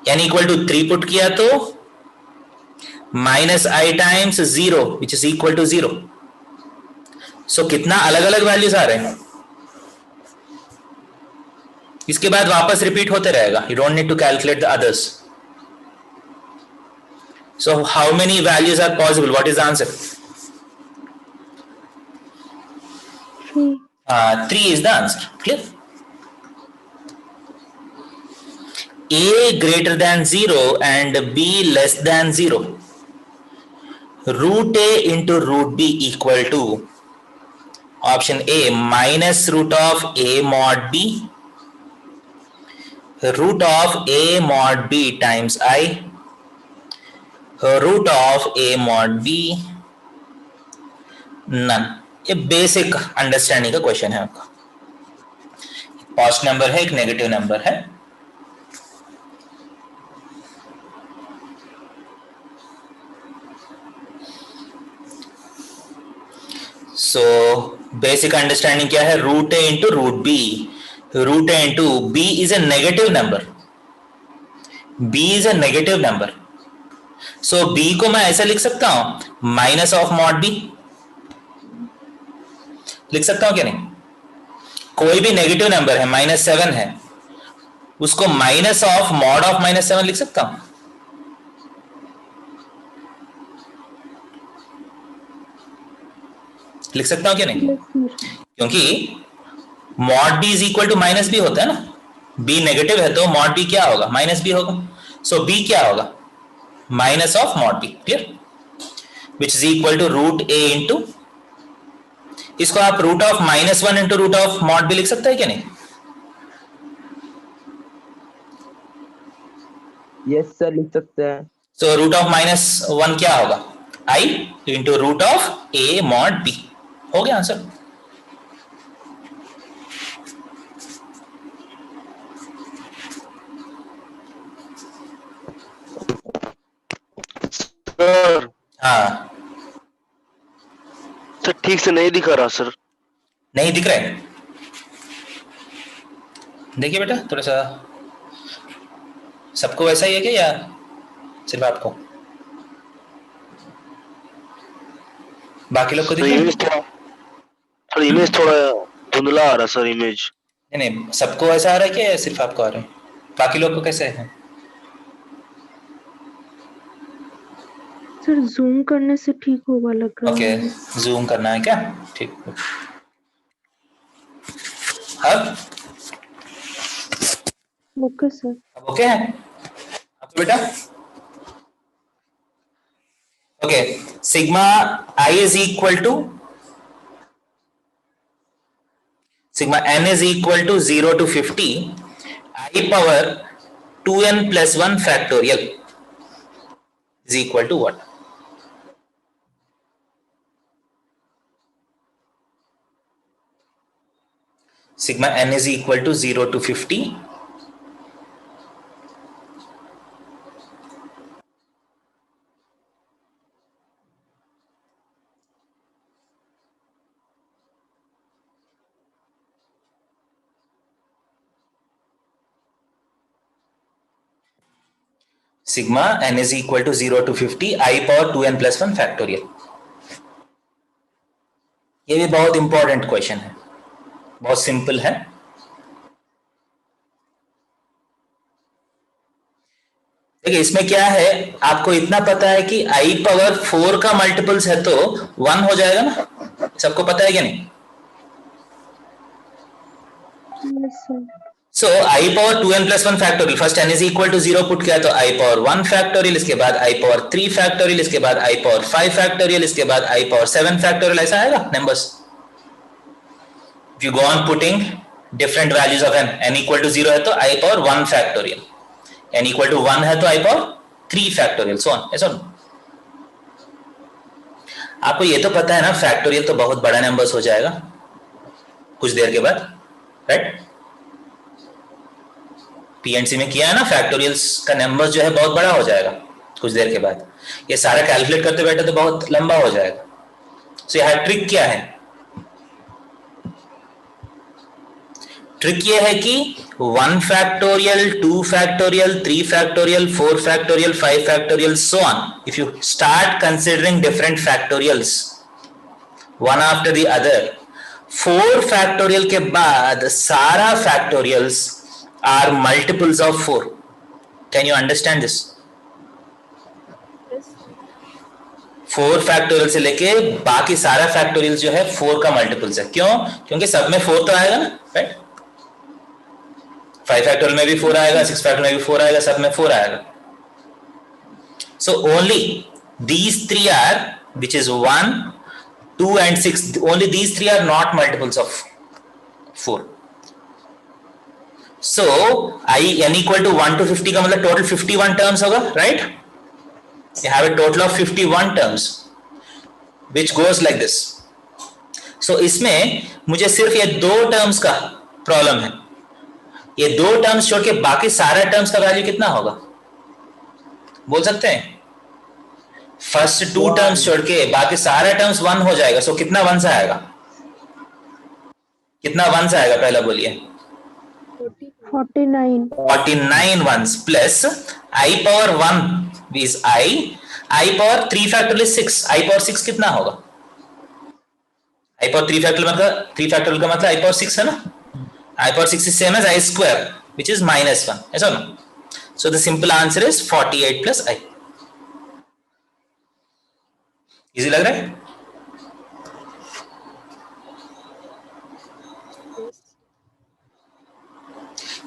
n equal to 3 put किया तो minus i times 0 which is equal to 0। So कितना अलग अलग values आ रहे हैं। इसके बाद वापस रिपीट होते रहेगा, you don't need to calculate the others. So how many values are possible, what is the answer? 3. 3 is the answer. Clear? A greater than 0 and B less than 0. Root A into root B equal to option A minus root of A mod B, root of A mod B times I, root of A mod B, none. ये basic understanding का question है आपका। Positive number है, एक negative number है। So basic understanding क्या है? Root a into root b, root a into b is a negative number, b is a negative number. So b को मैं ऐसा लिख सकता हूं माइनस ऑफ मॉड बी, लिख सकता हूं क्या नहीं? कोई भी नेगेटिव नंबर है, -7 है, उसको माइनस ऑफ मॉड ऑफ -7 लिख सकता हूं। लिख सकता हूं क्या नहीं? Yes, sir. क्योंकि mod b is equal to minus b होता है ना, बी नेगेटिव है तो मॉड बी क्या होगा? माइनस बी होगा। सो बी क्या होगा? Minus of mod b. Clear? Which is equal to root a into, इसको आप root of -1 into root of mod b लिख सकते हैं क्या नहीं? यस सर लिख सकते हैं। सो रूट ऑफ -1 क्या होगा? i into root of a mod b. हो गया आंसर। सर हाँ, सर ठीक से नहीं दिखा रहा सर। नहीं दिख रहा है? देखिए बेटा थोड़ा सा, सबको वैसा ही है क्या या सिर्फ आपको? बाकी लोग को दिख रहा है? इमेज थोड़ा, सर इमेज थोड़ा धुंधला आ रहा सर इमेज। नहीं नहीं, सबको ऐसा आ रहा है क्या या सिर्फ आपको आ रहा है? बाकी लोग को कैसे है? सर जूम करने से ठीक होगा लग रहा ओके, है। जूम करना है क्या? ठीक। अब ओके सर। अब ओके है आपको बेटा? Okay, sigma i is equal to, sigma n is equal to 0 to 50 i power 2n plus 1 factorial is equal to what? Sigma n is equal to 0 to 50 sigma n is equal to 0 to 50 I power 2n plus 1 factorial। ये भी बहुत important question है, बहुत simple है। देखिए इसमें क्या है, आपको इतना पता है कि i पावर 4 का मल्टीपल्स है तो 1 हो जाएगा ना, सबको पता है क्या नहीं? Yes sir. So i power 2n plus 1 factorial, first n is equal to 0 put किया तो i पावर 1 फैक्टोरियल, इसके बाद i पावर 3 फैक्टोरियल, इसके बाद i पावर 5 फैक्टोरियल, इसके बाद i पावर 7 फैक्टोरियल, ऐसा आएगा numbers. If you go on putting different values of n equal to 0 है तो i power 1 factorial, n equal to 1 है तो i power 3 factorial, so on. ऐसा आपको ये तो पता है ना, फैक्टोरियल तो बहुत बड़ा नंबर्स हो जाएगा कुछ देर के बाद, राइट? पीएनसी में किया है ना, फैक्टोरियल्स का नंबर जो है बहुत बड़ा हो जाएगा कुछ देर के बाद, ये सारा कैलकुलेट करते बैठे तो बहुत लंबा हो जाएगा। सो यहाँ ट्रिक क्या है, ट्रिक ये है कि 1 factorial, 2 factorial, 3 factorial, 4 factorial, 5 factorial, so on. If you start considering different factorials one after the other, 4 factorial के बाद सारा factorials are multiples of 4। Can you understand this? 4 factorial से लेके बाकी सारा फैक्टोरियल जो है 4 का मल्टीपल्स है। क्यों? क्योंकि सब में 4 तो आएगा ना, राइट? 5 फैक्टोरियल में भी 4 आएगा, 6 फैक्टोरियल में भी 4 आएगा, सब में 4 आएगा। So only these 3 are, which is 1, 2 and 6, only these 3 are not multiples of 4. So I n equal to 1 to 50 का मतलब total 51 terms होगा, right? You have a total of 51 terms which goes like this. So इसमें मुझे सिर्फ ये 2 terms का problem है। ये 2 terms छोड़ के बाकी सारा terms का वैल्यू कितना होगा बोल सकते हैं? फर्स्ट 2 टर्म्स छोड़ के बाकी सारे टर्म्स 1 हो जाएगा। सो कितना 1 से आएगा? कितना 1 से आएगा पहला बोलिए? 49 ones plus i power 1 is i power 3 factorial 6, i power 6 कितना होगा? i पावर 3 फैक्टोरियल मतलब 3 फैक्टोरियल का मतलब i पावर 6 है ना, i power 6 is same as i square which is -1, ऐसा ना? So the simple answer is 48 plus i. Easy लग रहा है?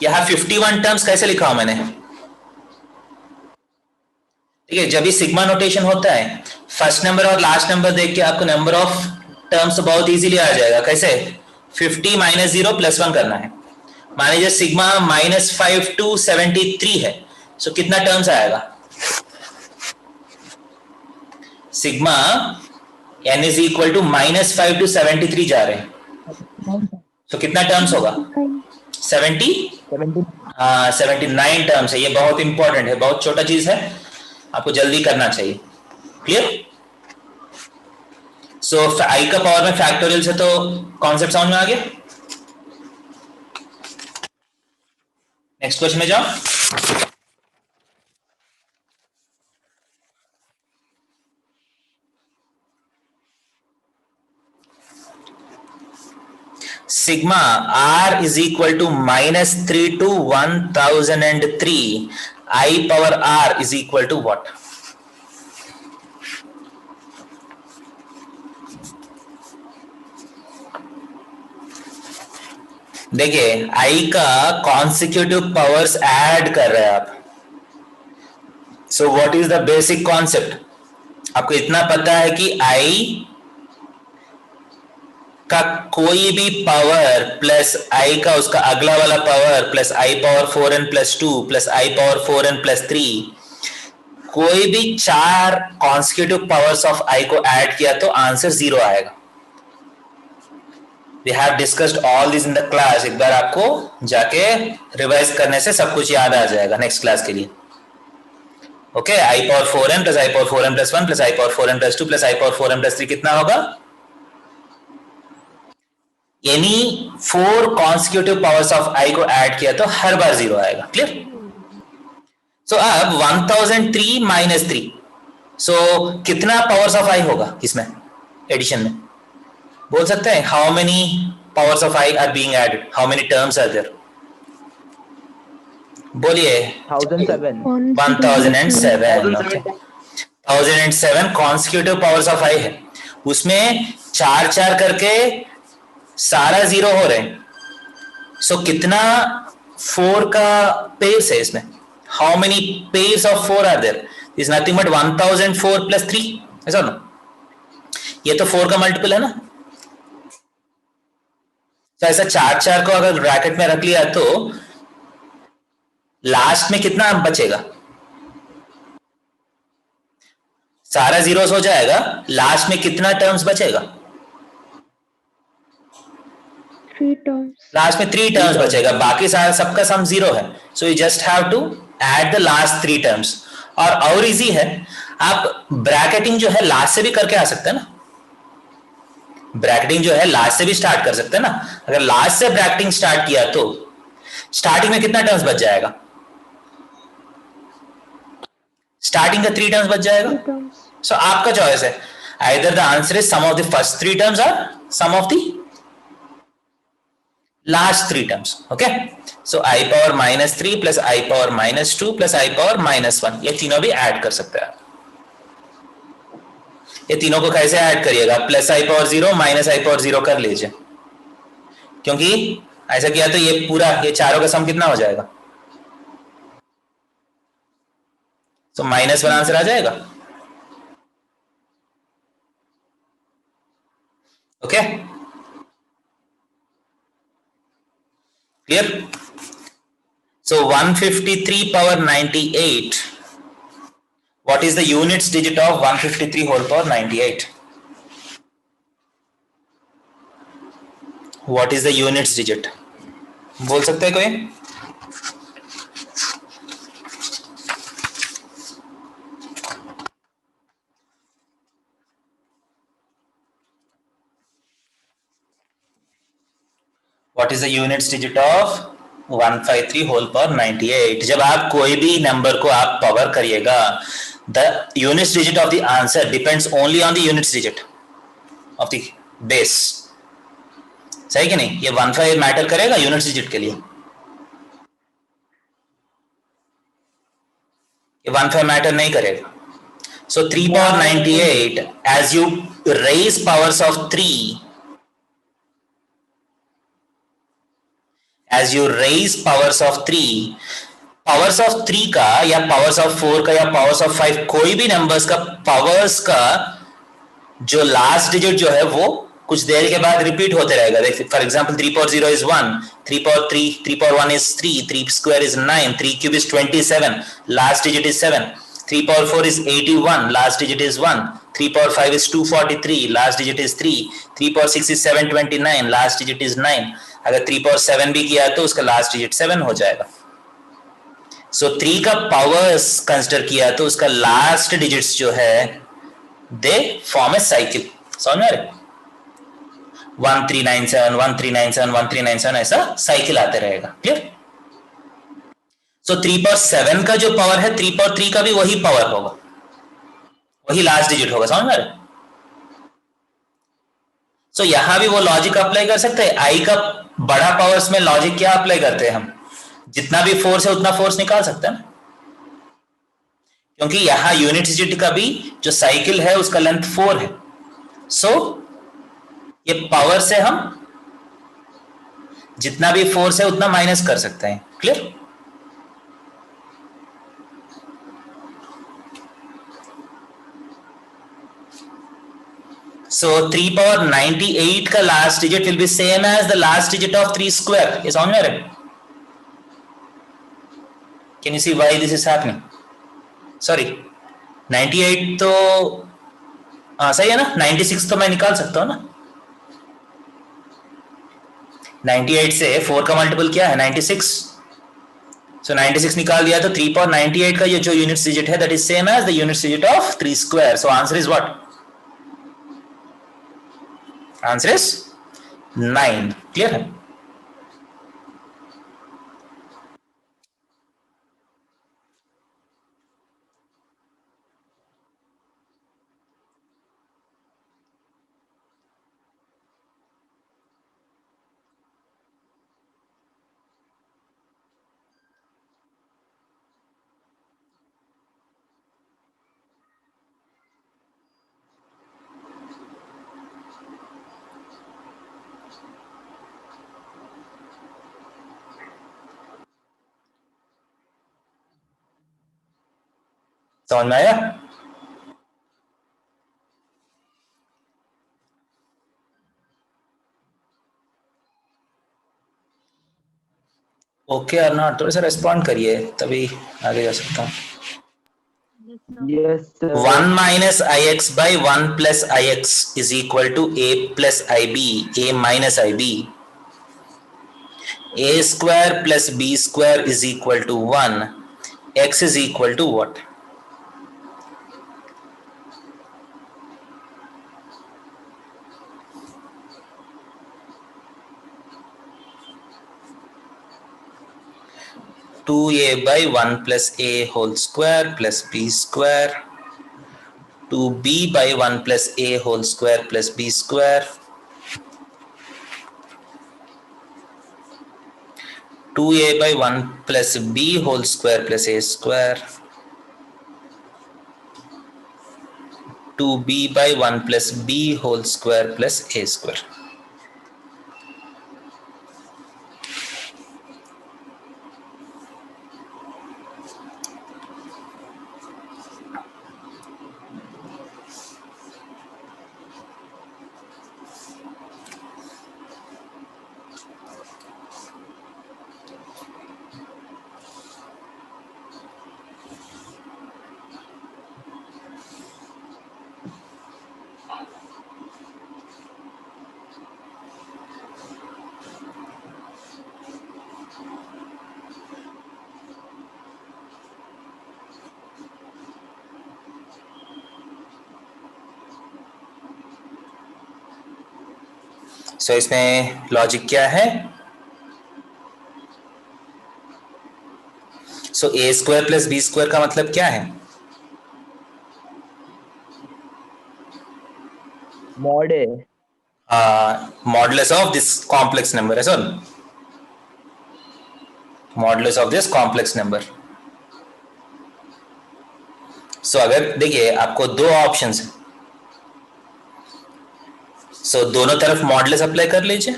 यहां 51 टर्म्स कैसे लिखा हूं मैंने? ठीक है, जब भी सिग्मा नोटेशन होता है फर्स्ट नंबर और लास्ट नंबर देख के आपको नंबर ऑफ टर्म्स तो बहुत इजीली आ जाएगा। कैसे? 50 - 0 + 1 करना है। मान लीजिए सिग्मा -5 to 73 है, सो कितना टर्म्स आएगा? Sigma n is equal to -5 to 73 जा रहे हैं, तो कितना टर्म्स होगा? 79 टर्म्स है। ये बहुत इंपॉर्टेंट है, बहुत छोटा चीज है, आपको जल्दी करना चाहिए। क्लियर? सो i का पावर में फैक्टोरियल से तो कॉन्सेप्ट समझ में आ गया। नेक्स्ट क्वेश्चन में जाओ। Sigma r is equal to -3 to 1003. I power r is equal to what? देखिए i का कॉन्सिक्यूटिव पावर्स ऐड कर रहे हैं आप। सो what is the basic concept? आपको इतना पता है कि i का कोई भी पावर प्लस i का उसका अगला वाला power plus i power 4n + 2 plus i power 4n + 3, कोई भी 4 कॉन्सिक्यूटिव पावर्स ऑफ i को ऐड किया तो आंसर 0 आएगा। We have discussed all this in the class. एक बार आपको जाके रिवाइज करने से सब कुछ याद आ जाएगा नेक्स्ट क्लास के लिए। Okay, i power 4n + i power 4n + 1 + i power 4n + 2 + i power 4n + 3 कितना होगा? Any 4 consecutive powers of i को ऐड किया तो हर बार 0 आएगा। क्लियर? सो अब 1003 - 3, सो कितना पावर्स ऑफ i होगा इसमें एडिशन में? बोल सकते हैं how many powers of i are being added, how many terms are there? बोलिए। 1007. 1007। Okay, 1007 consecutive powers of i है, उसमें 4 करके सारा 0 हो रहे हैं। सो कितना 4 का पेयर्स है इसमें? How many pairs of 4 are there? Is nothing but 1004 + 3, ऐसा ना? ये तो 4 का मल्टीपल है ना। तो ऐसा 4 को अगर ब्रैकेट में रख लिया तो लास्ट में कितना बचेगा? सारा 0 हो जाएगा, लास्ट में कितना टर्म्स बचेगा? 3 terms. लास्ट में 3 टर्म्स बचेगा, बाकी सारा सबका सम 0 है, so you just have to add the last 3 terms. और इजी है, आप ब्रैकेटिंग जो है लास्ट से भी करके आ सकते हैं ना, ब्रैकेटिंग जो है लास्ट से भी स्टार्ट कर सकते हैं ना। अगर लास्ट से ब्रैकेटिंग स्टार्ट किया तो स्टार्टिंग में कितना टर्म्स बच जाएगा? स्टार्टिंग का 3 टर्म्स बच जाएगा। 3 terms. सो आपका चॉइस है, either the answer is sum of the first 3 terms और sum of the last 3 terms. Okay, so i power -3 plus i power -2 plus i power -1, ये तीनों भी ऐड कर सकते हैं। ये तीनों को कैसे ऐड करिएगा? Plus i power 0 minus I power 0 कर लीजिए, क्योंकि ऐसा किया तो ये पूरा, ये चारों का सम कितना हो जाएगा? तो -1 आंसर आ जाएगा। Okay, clear? So 153 power 98, what is the units digit of 153 whole power 98? What is the units digit? बोल सकते हैं कोई? What is the units digit of 153 whole power 98? जब आप कोई भी नंबर को आप पावर करिएगा, the units digit of the answer depends only on the units digit of the base. सही कि नहीं? ये 15 मैटर करेगा यूनिट्स डिजिट के लिए? ये 15 मैटर नहीं करेगा। So 3 power 98, as you raise powers of 3, as you raise powers of 3, powers of 3 का या पावर्स ऑफ 4 का या पावर्स ऑफ 5, कोई भी नंबर्स का पावर्स का जो लास्ट डिजिट जो है वो कुछ देर के बाद रिपीट होते रहेगा। For example 3 power 0 is 1, 3 power 3, 3 power 1 is 3, 3 square is 9, 3 cube is 27, last digit is 7, 3 power 4 is 81, last digit is 1, 3 power 5 is 243, last digit is 3, 3 power 6 is 729, last digit is 9। अगर 3 power 7 भी किया तो उसका last digit 7 हो जाएगा। सो 3 का powers consider किया तो उसका लास्ट डिजिट्स जो है दे फॉर्म ए साइकिल। समझ में आ रहे? 1397, 1397, 1397 ऐसा साइकिल आते रहेगा। क्लियर? सो 3 power 7 का जो पावर है 3 power 3 का भी वही पावर होगा, वही लास्ट डिजिट होगा। समझ में आ रहे? सो यहां भी वो लॉजिक अप्लाई कर सकते हैं। आई का बड़ा पावर्स में लॉजिक क्या अप्लाई करते हैं हम? जितना भी फोर्स है उतना फोर्स निकाल सकते हैं ना, क्योंकि यहां यूनिट डिजिट का भी जो साइकिल है उसका लेंथ 4 है। सो ये पावर से हम जितना भी फोर्स है उतना माइनस कर सकते हैं। क्लियर? So 3 power 98 का last digit will be same as the last digit of 3 square. ये समझ में आ रहा है? Can you see why this is happening? Sorry, 98 तो सही है ना? 96 तो मैं निकाल सकता हूं ना। 98 से 4 का मल्टीपल क्या है? 96। So 96 निकाल दिया तो 3 power 98 का ये जो यूनिट डिजिट है that is same as the unit digit of 3 square. So answer is what? Answer is 9। Clear है? समझ में आया? ओके और नॉट, थोड़ा सा रेस्पॉन्ड करिए तभी आगे जा सकता हूँ। Yes, sir. 1 minus ix by 1 plus ix is equal to a plus ib, a minus ib। a square plus b square is equal to 1. X is equal to what? Two a by 1 plus a whole square plus b square, 2b by 1 plus a whole square plus b square, 2a by 1 plus b whole square plus a square, 2b by 1 plus b whole square plus a square. सो इसमें logic क्या है? So a square plus b square का मतलब क्या है? Mod है। Modulus of this complex number है sir, modulus of this complex number. So अगर देखिए आपको दो ऑप्शंस है, सो दोनों तरफ मॉडुलस अप्लाई कर लीजिए।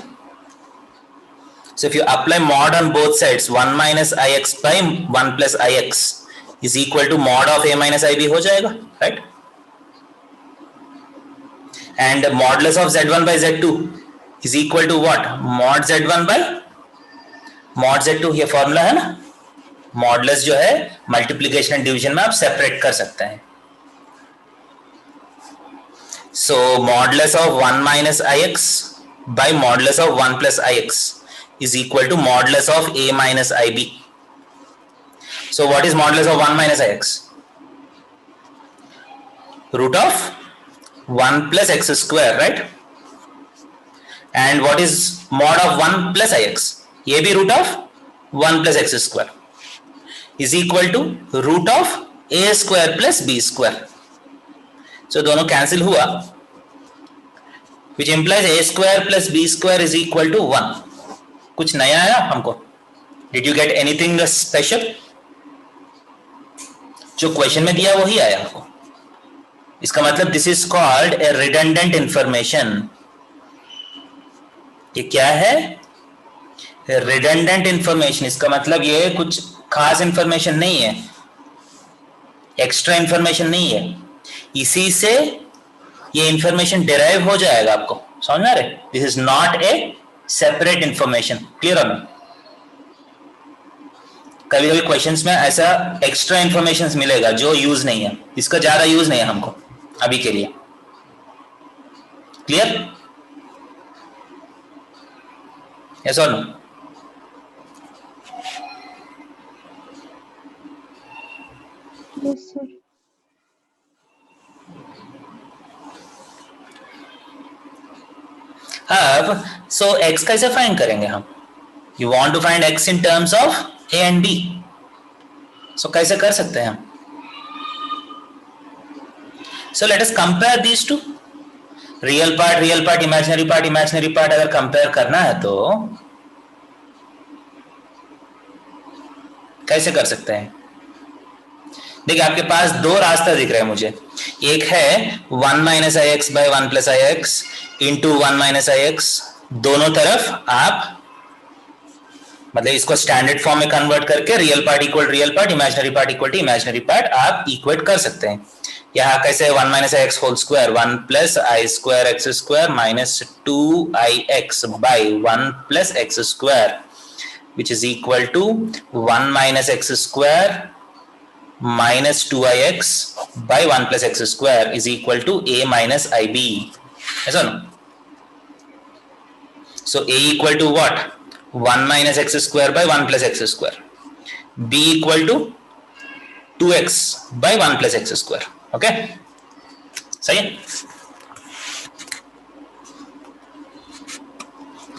So if you apply mod on both sides 1 minus i x by 1 plus i x is equal to mod of a minus i b हो जाएगा, right? And modulus of z1 by z2 is equal to what? Mod z1 by mod z2। ये formula है ना, modulus जो है multiplication and division में आप separate कर सकते हैं। So modulus of 1 minus ix by modulus of 1 plus ix is equal to modulus of a minus ib. So what is modulus of 1 minus ix? Root of 1 plus x square, right? And what is mod of 1 plus ix? ये भी root of 1 plus x square is equal to root of a square plus b square. So दोनों cancel हुआ, which implies a square plus b square is equal to 1. कुछ नया आया हमको? Did you get anything special? जो question में दिया वही आया आपको। इसका मतलब this is called a redundant information. ये क्या है? Redundant information. इसका मतलब ये कुछ खास इंफॉर्मेशन नहीं है, एक्स्ट्रा इंफॉर्मेशन नहीं है, इसी से ये इंफॉर्मेशन डिराइव हो जाएगा। आपको समझ में आ रहा है? This is not a separate information. Clear है? कभी कभी क्वेश्चंस में ऐसा एक्स्ट्रा इंफॉर्मेशन मिलेगा जो यूज नहीं है, इसका ज्यादा यूज नहीं है हमको अभी के लिए। क्लियर? यस और नो? Yes sir. अब सो x कैसे फाइंड करेंगे हम? You want to find x in terms of a and b, so कैसे कर सकते हैं हम? So let us compare these two. Real part, imaginary part अगर कंपेयर करना है तो कैसे कर सकते हैं? देखिए आपके पास दो रास्ता दिख रहे हैं मुझे। एक है 1 minus i x by 1 plus i x into 1 minus i x. दोनों तरफ आप मतलब इसको स्टैंडर्ड फॉर्म में कन्वर्ट करके real part equal real part, imaginary part equal to imaginary part आप इक्वेट कर सकते हैं। यहाँ कैसे 1 minus i x whole square 1 plus i square x square minus 2 i x by 1 plus x square which is equal to 1 minus x square minus 2ix by 1 plus x square is equal to a minus ib. Yes or no? So a equal to what? 1 minus x square by 1 plus x square. b equal to 2x by 1 plus x square. Okay, सही है।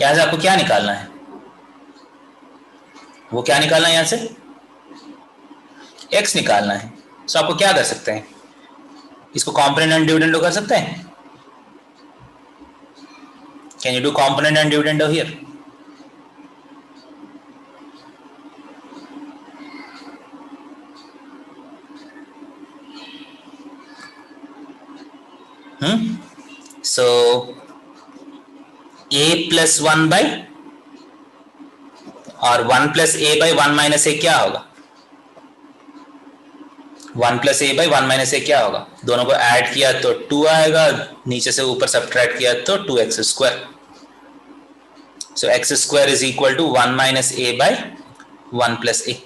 यहां से आपको क्या निकालना है? वो क्या निकालना है यहां से? x निकालना है। सो आपको क्या कर सकते हैं? इसको कॉम्पोनेंट एंड डिविडेंडो कर सकते हैं। Can you do component and dividendo here? So a plus 1 by और 1 plus a by 1 minus a क्या होगा? 1 plus a by 1 minus a क्या होगा? दोनों को ऐड किया तो 2 आएगा, नीचे से ऊपर सब्ट्रैक्ट किया तो 2x square. So x square is equal to 1 minus a by 1 plus a.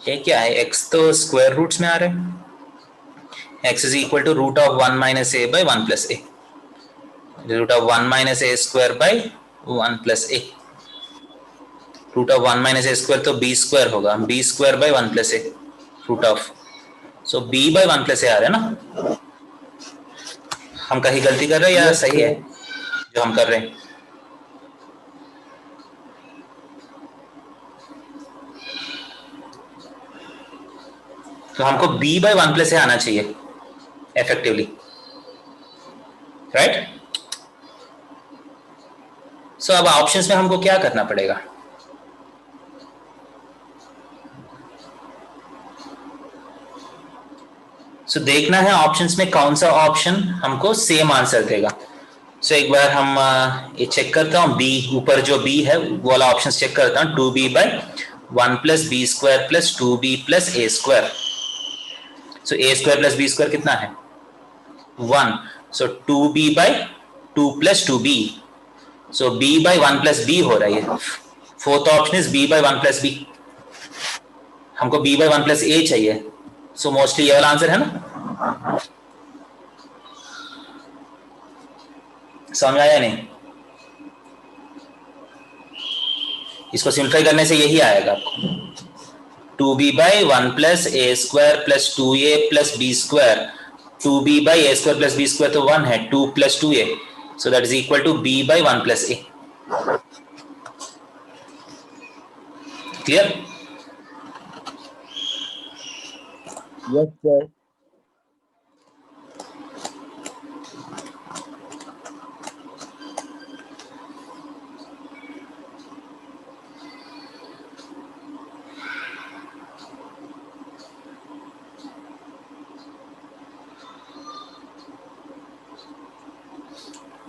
ये क्या है? x तो स्क्वायर रूट्स में आ रहे हैं। x is equal to root of 1 minus a by 1 plus a, root of 1 minus a square by 1 plus a. Root of 1 minus a square तो b square होगा, b square by 1 plus a root of, so b by 1 plus a आ रहा है ना। हम कहीं गलती कर रहे हैं या सही है जो हम कर रहे हैं? तो हमको b बाई 1 प्लस ए आना चाहिए इफेक्टिवली, राइट? सो अब ऑप्शंस में हमको क्या करना पड़ेगा? सो देखना है ऑप्शंस में कौन सा ऑप्शन हमको सेम आंसर देगा। सो एक बार हम ये चेक करता हूँ, b ऊपर जो b है वो वाला ऑप्शन चेक करता हूँ। 2b by 1 plus b square plus 2b plus a square. So a square plus b square कितना है? 1। So 2b by 2 plus 2b, so b by 1 plus b हो रहा है। Fourth option is b by 1 plus b। हमको b by 1 plus a चाहिए, so mostly ये वाला answer है ना। समझ आया नहीं? इसको सिंप्लीफाई करने से यही आएगा आपको, 2b by 1 plus a square plus 2a plus b square. 2b by a square plus b square तो 1 है, 2 plus 2a, so that is equal to b by 1 plus a। Clear? Yes sir.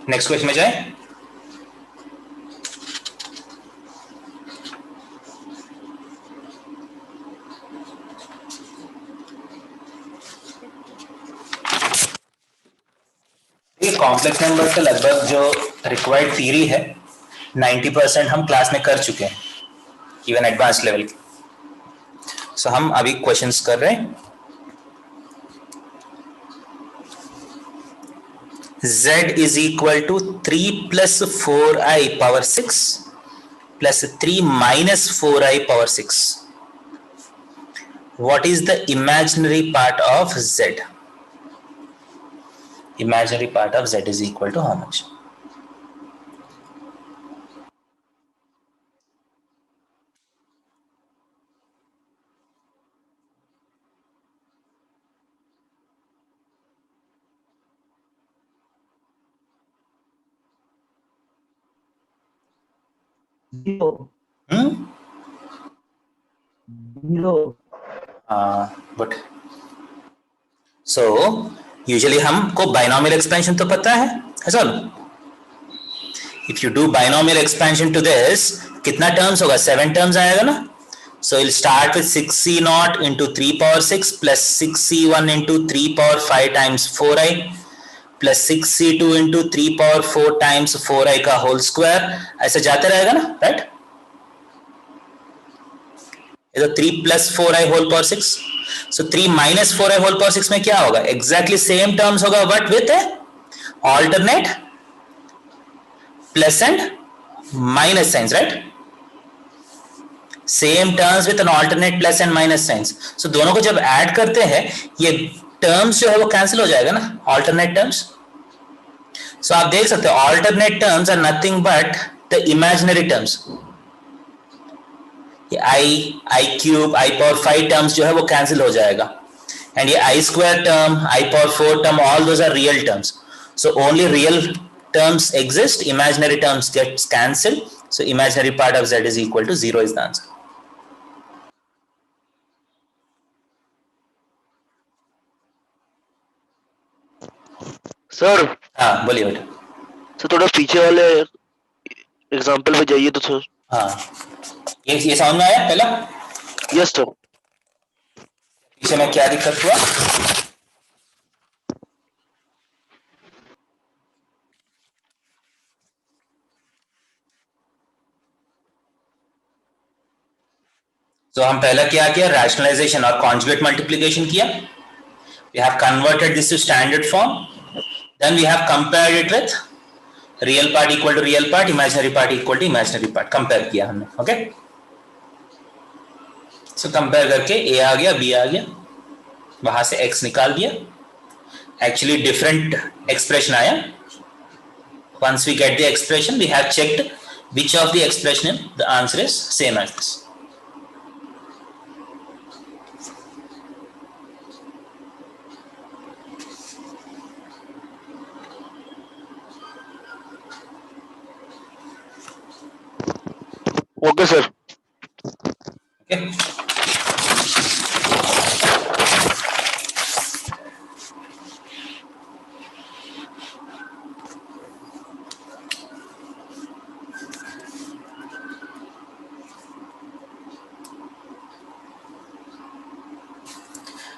Next question में जाए। Complex number का लगभग जो required theory है 90% हम class में कर चुके हैं, इवन एडवांस लेवल के। सो हम अभी क्वेश्चंस कर रहे हैं। z is equal to 3 plus 4i power 6 plus 3 minus 4i power 6. What is the imaginary part of z? Imaginary part of z is equal to how much? Zero. Zero. But so usually हमको binomial expansion तो पता है, ऐसा लो। If you do binomial expansion to this, कितना terms होगा? 7 terms आएगा ना। So we'll start with 6c naught into 3 power 6 plus 6c1 into 3 power 5 times 4i plus 6c2 into 3 power 4 times 4i का होल स्क्वायर, ऐसे जाते रहेगा ना, right? ये तो 3 plus 4i whole power 6. So 3 minus 4i whole power 6 में क्या होगा? एग्जैक्टली सेम टर्म्स होगा, but with alternate plus and minus signs, right? Same terms with an alternate plus and minus signs. So दोनों को जब add करते हैं ये टर्म्स जो है वो कैंसिल हो जाएगा ना, ऑल्टरनेट टर्म्स. सो आप देख सकते हो alternate terms are nothing but the imaginary terms. ये i cube, i power 5 terms जो है वो कैंसिल हो जाएगा, एंड ये i square term, i power 4 term, all those are real terms. So only real terms exist, imaginary terms gets cancelled. So imaginary part of z is equal to 0 is the answer. Sir हाँ बोलिए बेटा. Sir थोड़ा पीछे वाले example पे जाइए तो sir. हाँ ये समझ में आया पहला? Yes sir. पीछे में क्या दिक्कत हुआ? तो हम पहला क्या किया? रैशनलाइजेशन और कॉन्जुगेट मल्टीप्लिकेशन किया. We have converted this to standard form. Then we have compared it with real part equal to real part, imaginary part equal to imaginary part. Compare किया हमने, okay? So compare करके a आ गया, b आ गया, वहां से x निकाल दिया. Actually different expression आया. Once we get the expression, we have checked which of the expression the answer is same as this. Okay sir. Okay.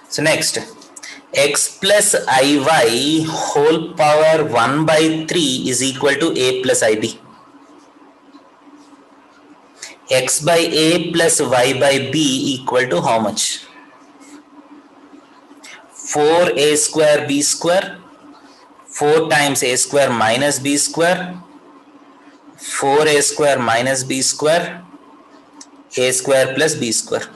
So next, x plus iy whole power 1 by 3 is equal to a plus ib. X by a plus y by b equal to how much? 4a square b square, 4 times a square minus b square, 4a square minus b square, a square plus b square.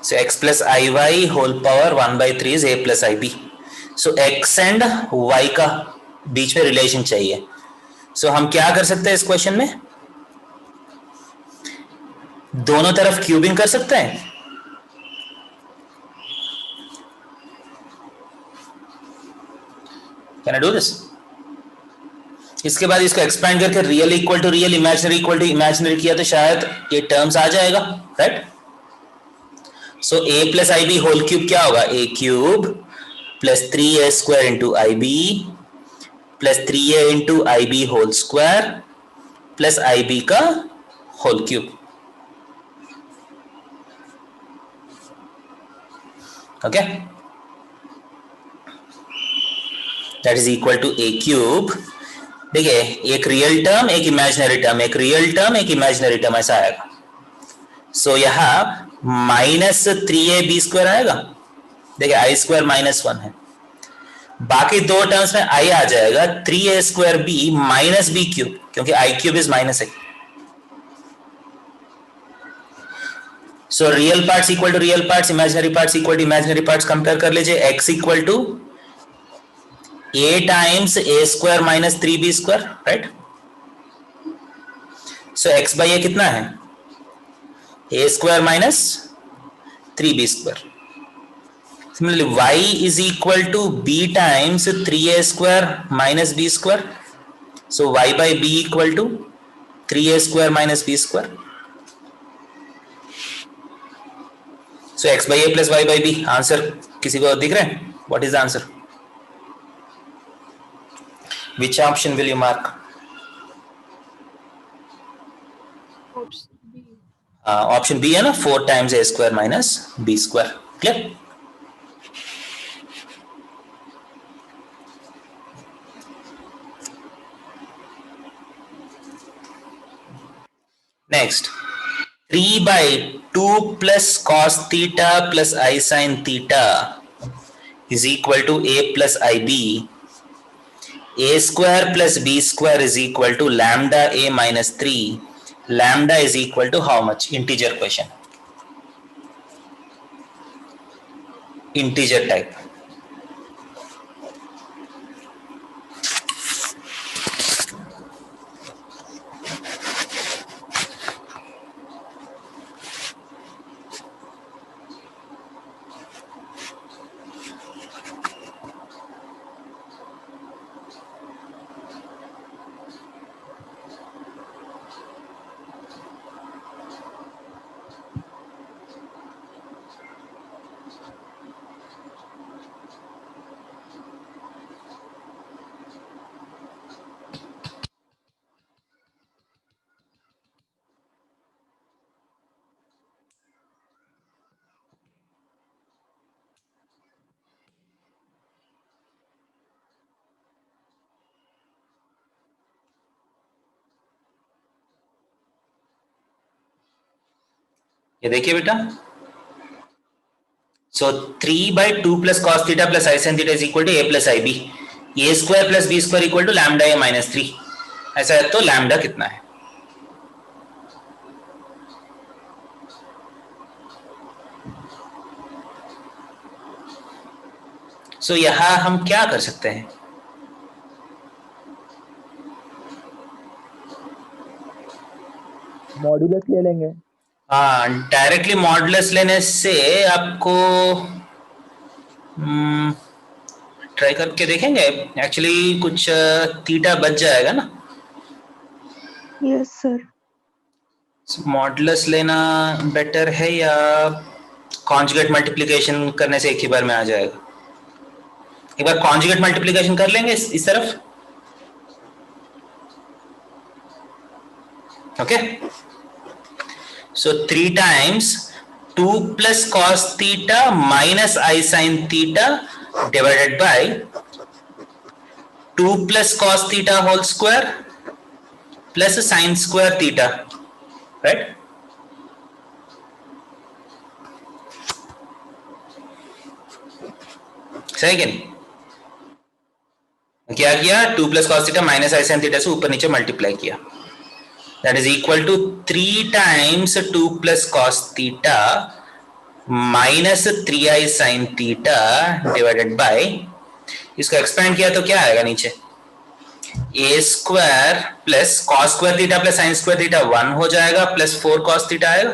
So x plus iy whole power 1 by 3 is a plus ib. So x and y का बीच में relation चाहिए. सो हम क्या कर सकते हैं इस question में? दोनों तरफ क्यूबिंग कर सकते हैं. Can I do this? इसके बाद इसको एक्सपेंड करके real equal to real, imaginary equal to imaginary किया तो शायद ये टर्म्स आ जाएगा, right? So a plus i b whole cube क्या होगा? a cube plus 3a square into i b plus 3a into i b whole square plus i b का whole cube. Okay, that is equal to a cube. देखिए एक real term एक imaginary term, एक real term एक imaginary term, ऐसा आएगा. सो यहां minus 3ab square आएगा. देखिए आई स्क्वायर माइनस 1 है, बाकी दो टर्म्स में आई आ जाएगा 3a square b minus b cube, क्योंकि i cube is minus a. So real parts equal to real parts, imaginary parts equal to imaginary parts. Compare कर लीजिए. x equal to a times a square minus 3b square, right? So x by a कितना है? a square minus 3b square. Similarly, y is equal to b times 3a square minus b square. So y by b equal to 3a square minus b square. So x by a plus y by b. Answer किसी को दिख रहा है? What is the answer? Which option will you mark? Option b है ना, 4 times a square minus b square. Clear? Next, 3 by 2 plus cos theta plus I sin theta is equal to a plus ib. A square plus b square is equal to lambda a minus 3. Lambda is equal to how much? Integer question. Integer type. ये देखिए बेटा, so 3 by 2 plus cos theta plus I sin theta is equal to a plus ib. A square plus b square equal to lambda a minus 3. ऐसा है तो lambda कितना है? so यहां हम क्या कर सकते हैं? मॉड्यूलस ले लेंगे. हाँ, डायरेक्टली मॉडुलस लेने से आपको ट्राई करके देखेंगे. एक्चुअली कुछ थीटा बच जाएगा ना. Yes sir. मॉडुलस लेना बेटर है या कॉन्जुगेट मल्टीप्लिकेशन करने से एक ही बार में आ जाएगा? एक बार कॉन्जुगेट मल्टीप्लिकेशन कर लेंगे इस तरफ. Okay, so 3 times 2 plus cos theta minus I sin theta divided by 2 plus cos theta whole square plus sin square theta, right? सही कि नहीं? क्या किया? 2 plus cos theta minus I sin theta से ऊपर नीचे मल्टीप्लाई किया. That is equal to 3 times 2 plus cos theta minus 3i sin theta divided by, इसको एक्सपेंड किया तो क्या आएगा नीचे? a square plus cos square theta plus sin square theta 1 हो जाएगा प्लस 4 cos theta आएगा.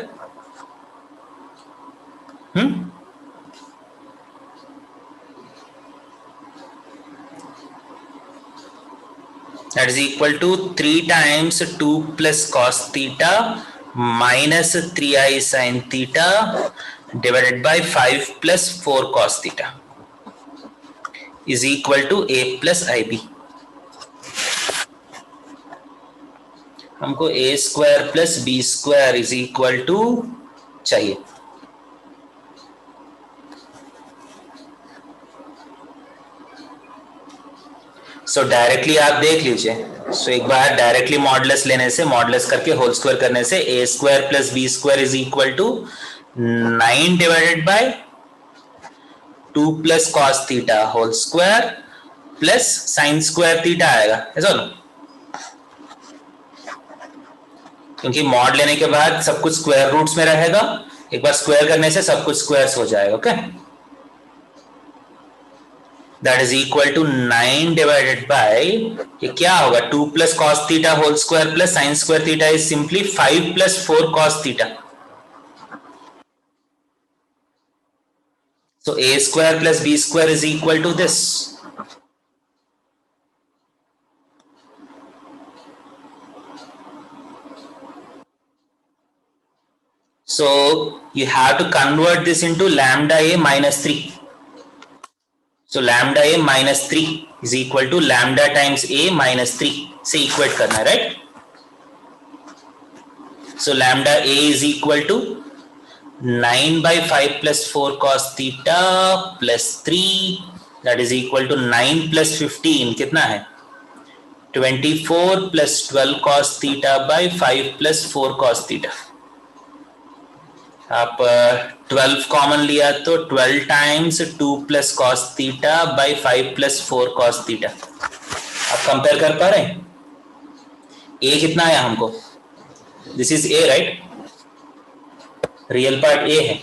That is equal to 3 times 2 plus cos theta minus 3i sin theta divided by 5 plus 4 cos theta is equal to a plus ib. हमको a square plus b square is equal to चाहिए. सो directly आप देख लीजिए. सो एक बार directly modulus लेने से, modulus करके whole square करने से a square plus b square is equal to 9 divided by 2 plus cos theta whole square plus sin square theta आएगा. ऐसा ना, क्योंकि मॉड लेने के बाद सब कुछ स्क्वायर रूट्स में रहेगा. एक बार स्क्वायर करने से सब कुछ स्क्वायर्स हो जाएगा. Okay, that is equal to 9 divided by, ये क्या होगा? 2 plus cos theta whole square plus sin square theta is simply 5 plus 4 cos theta. So a square plus b square is equal to this. So you have to convert this into lambda a minus 3. So lambda a minus 3 is equal to lambda times a minus 3 से equate करना है, right? So lambda a is equal to 9 by 5 plus 4 cos theta plus 3, that is equal to 9 plus 15 कितना है 24 plus 12 cos theta by 5 plus 4 cos theta. आप 12 common लिया तो 12 times 2 plus cos theta by 5 plus 4 cos theta. आप compare कर पा रहे हैं? a कितना आया हमको? This is a right, real part a है.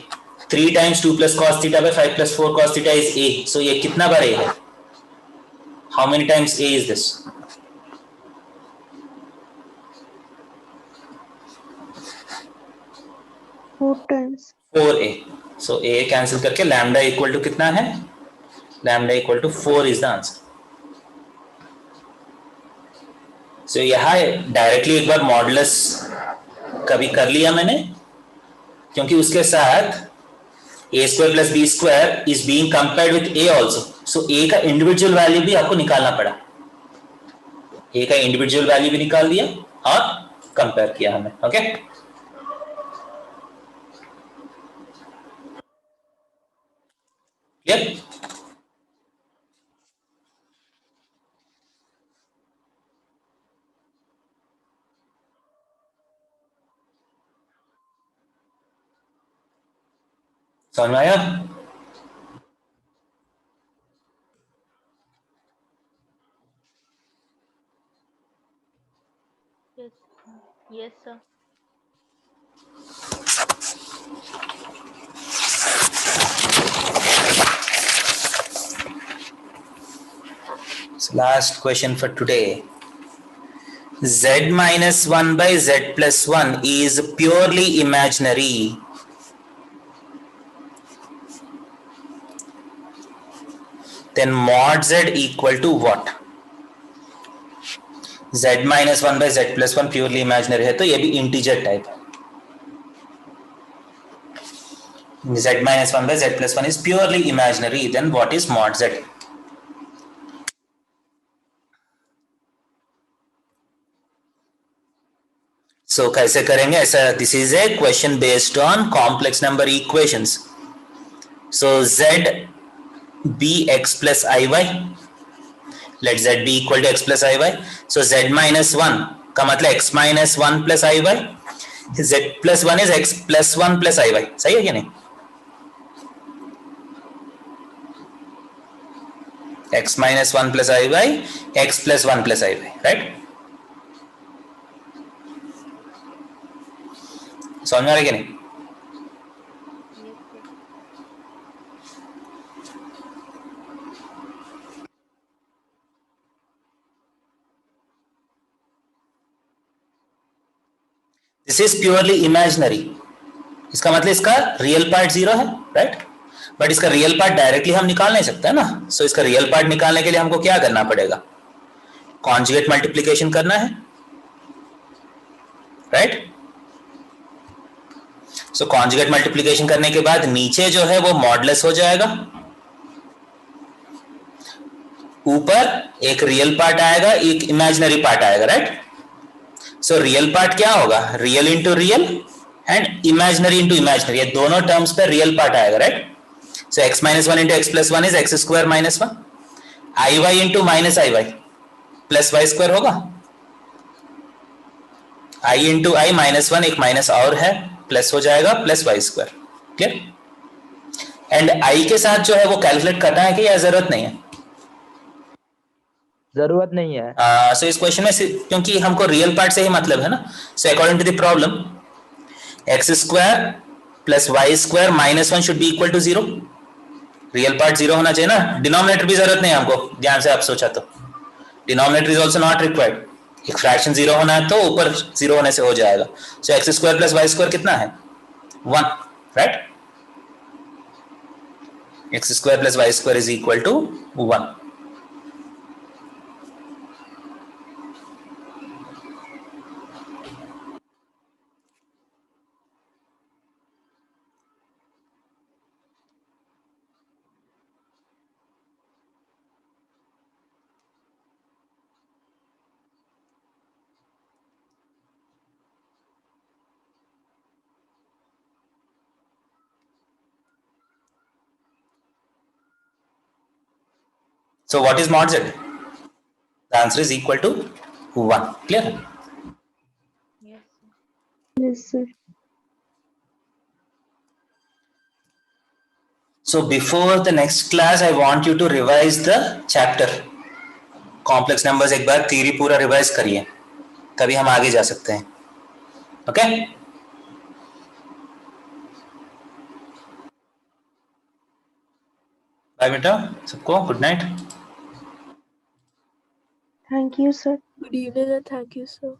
3 times 2 plus cos theta by 5 plus 4 cos theta is a. So ये कितना बार a है? How many times a is this? Four times. 4a. So a cancel करके lambda equal to कितना है? Lambda equal to 4 is the answer. So यहाँ directly एक बार modulus कभी कर लिया मैंने, क्योंकि उसके साथ a square plus b square is being compared with a also. So a का इंडिविजुअल वैल्यू भी आपको निकालना पड़ा. a का इंडिविजुअल वैल्यू भी निकाल दिया और कंपेयर किया हमें. Okay clear? समझ में आया? Yes. Yes, sir. So last question for today. Z minus 1 by Z plus 1 is purely imaginary. Then mod Z equal to what? Z minus 1 by Z plus 1 purely imaginary है तो ये भी integer type है. Z minus 1 by Z plus 1 is purely imaginary. Then what is mod Z? So कैसे करेंगे ऐसा? This is a question based on complex number equations. So Z be x plus iy. Let z be equal to x plus iy. So z minus 1 का मतलब x minus 1 plus iy. Z plus 1 is x plus 1 plus iy. सही है क्या नहीं? x minus 1 plus iy, x plus 1 plus iy, right? समझ में आ रहा है क्या नहीं? Yes, sir. This is purely imaginary. इसका मतलब इसका रियल पार्ट 0 है, राइट? बट इसका रियल पार्ट डायरेक्टली हम निकाल नहीं सकते ना. सो इसका रियल पार्ट निकालने के लिए हमको क्या करना पड़ेगा? कॉन्जुगेट मल्टीप्लिकेशन करना है, राइट? सो कॉन्जुगेट मल्टीप्लिकेशन करने के बाद नीचे जो है वो मॉडुलस हो जाएगा, ऊपर एक रियल पार्ट आएगा, एक इमेजिनरी पार्ट आएगा, राइट? सो रियल पार्ट क्या होगा? Real into real and imaginary into imaginary. ये दोनों टर्म्स पे रियल पार्ट आएगा, right? So x minus 1 into x plus 1 is x square minus 1. I y into minus i y plus y square होगा. I into I minus 1 एक minus और है, plus हो जाएगा plus y square. Clear? And i के साथ जो है वो कैलकुलेट करना है कि या जरूरत नहीं है? जरूरत नहीं है. सो इस क्वेश्चन में क्योंकि हमको रियल पार्ट से ही मतलब है ना, so according to the problem x square plus y square minus 1 should be equal to 0. Real part 0 होना चाहिए ना. डिनोमिनेटर भी जरूरत नहीं है हमको, ध्यान से आप सोचा तो. Denominator is also not required. एक फ्रैक्शन 0 होना है तो ऊपर 0 होने से हो जाएगा. So x square plus y square कितना है? 1, right? X square plus y square is equal to 1. So what is mod z? The answer is equal to 1. Clear? Yes, sir. Yes, sir. So before the next class, I want you to revise the chapter. Complex numbers एक बार theory पूरा revise करिए, तभी हम आगे जा सकते हैं. Okay? Bye बेटा सबको, good night. Thank you, sir. Good evening and thank you, sir.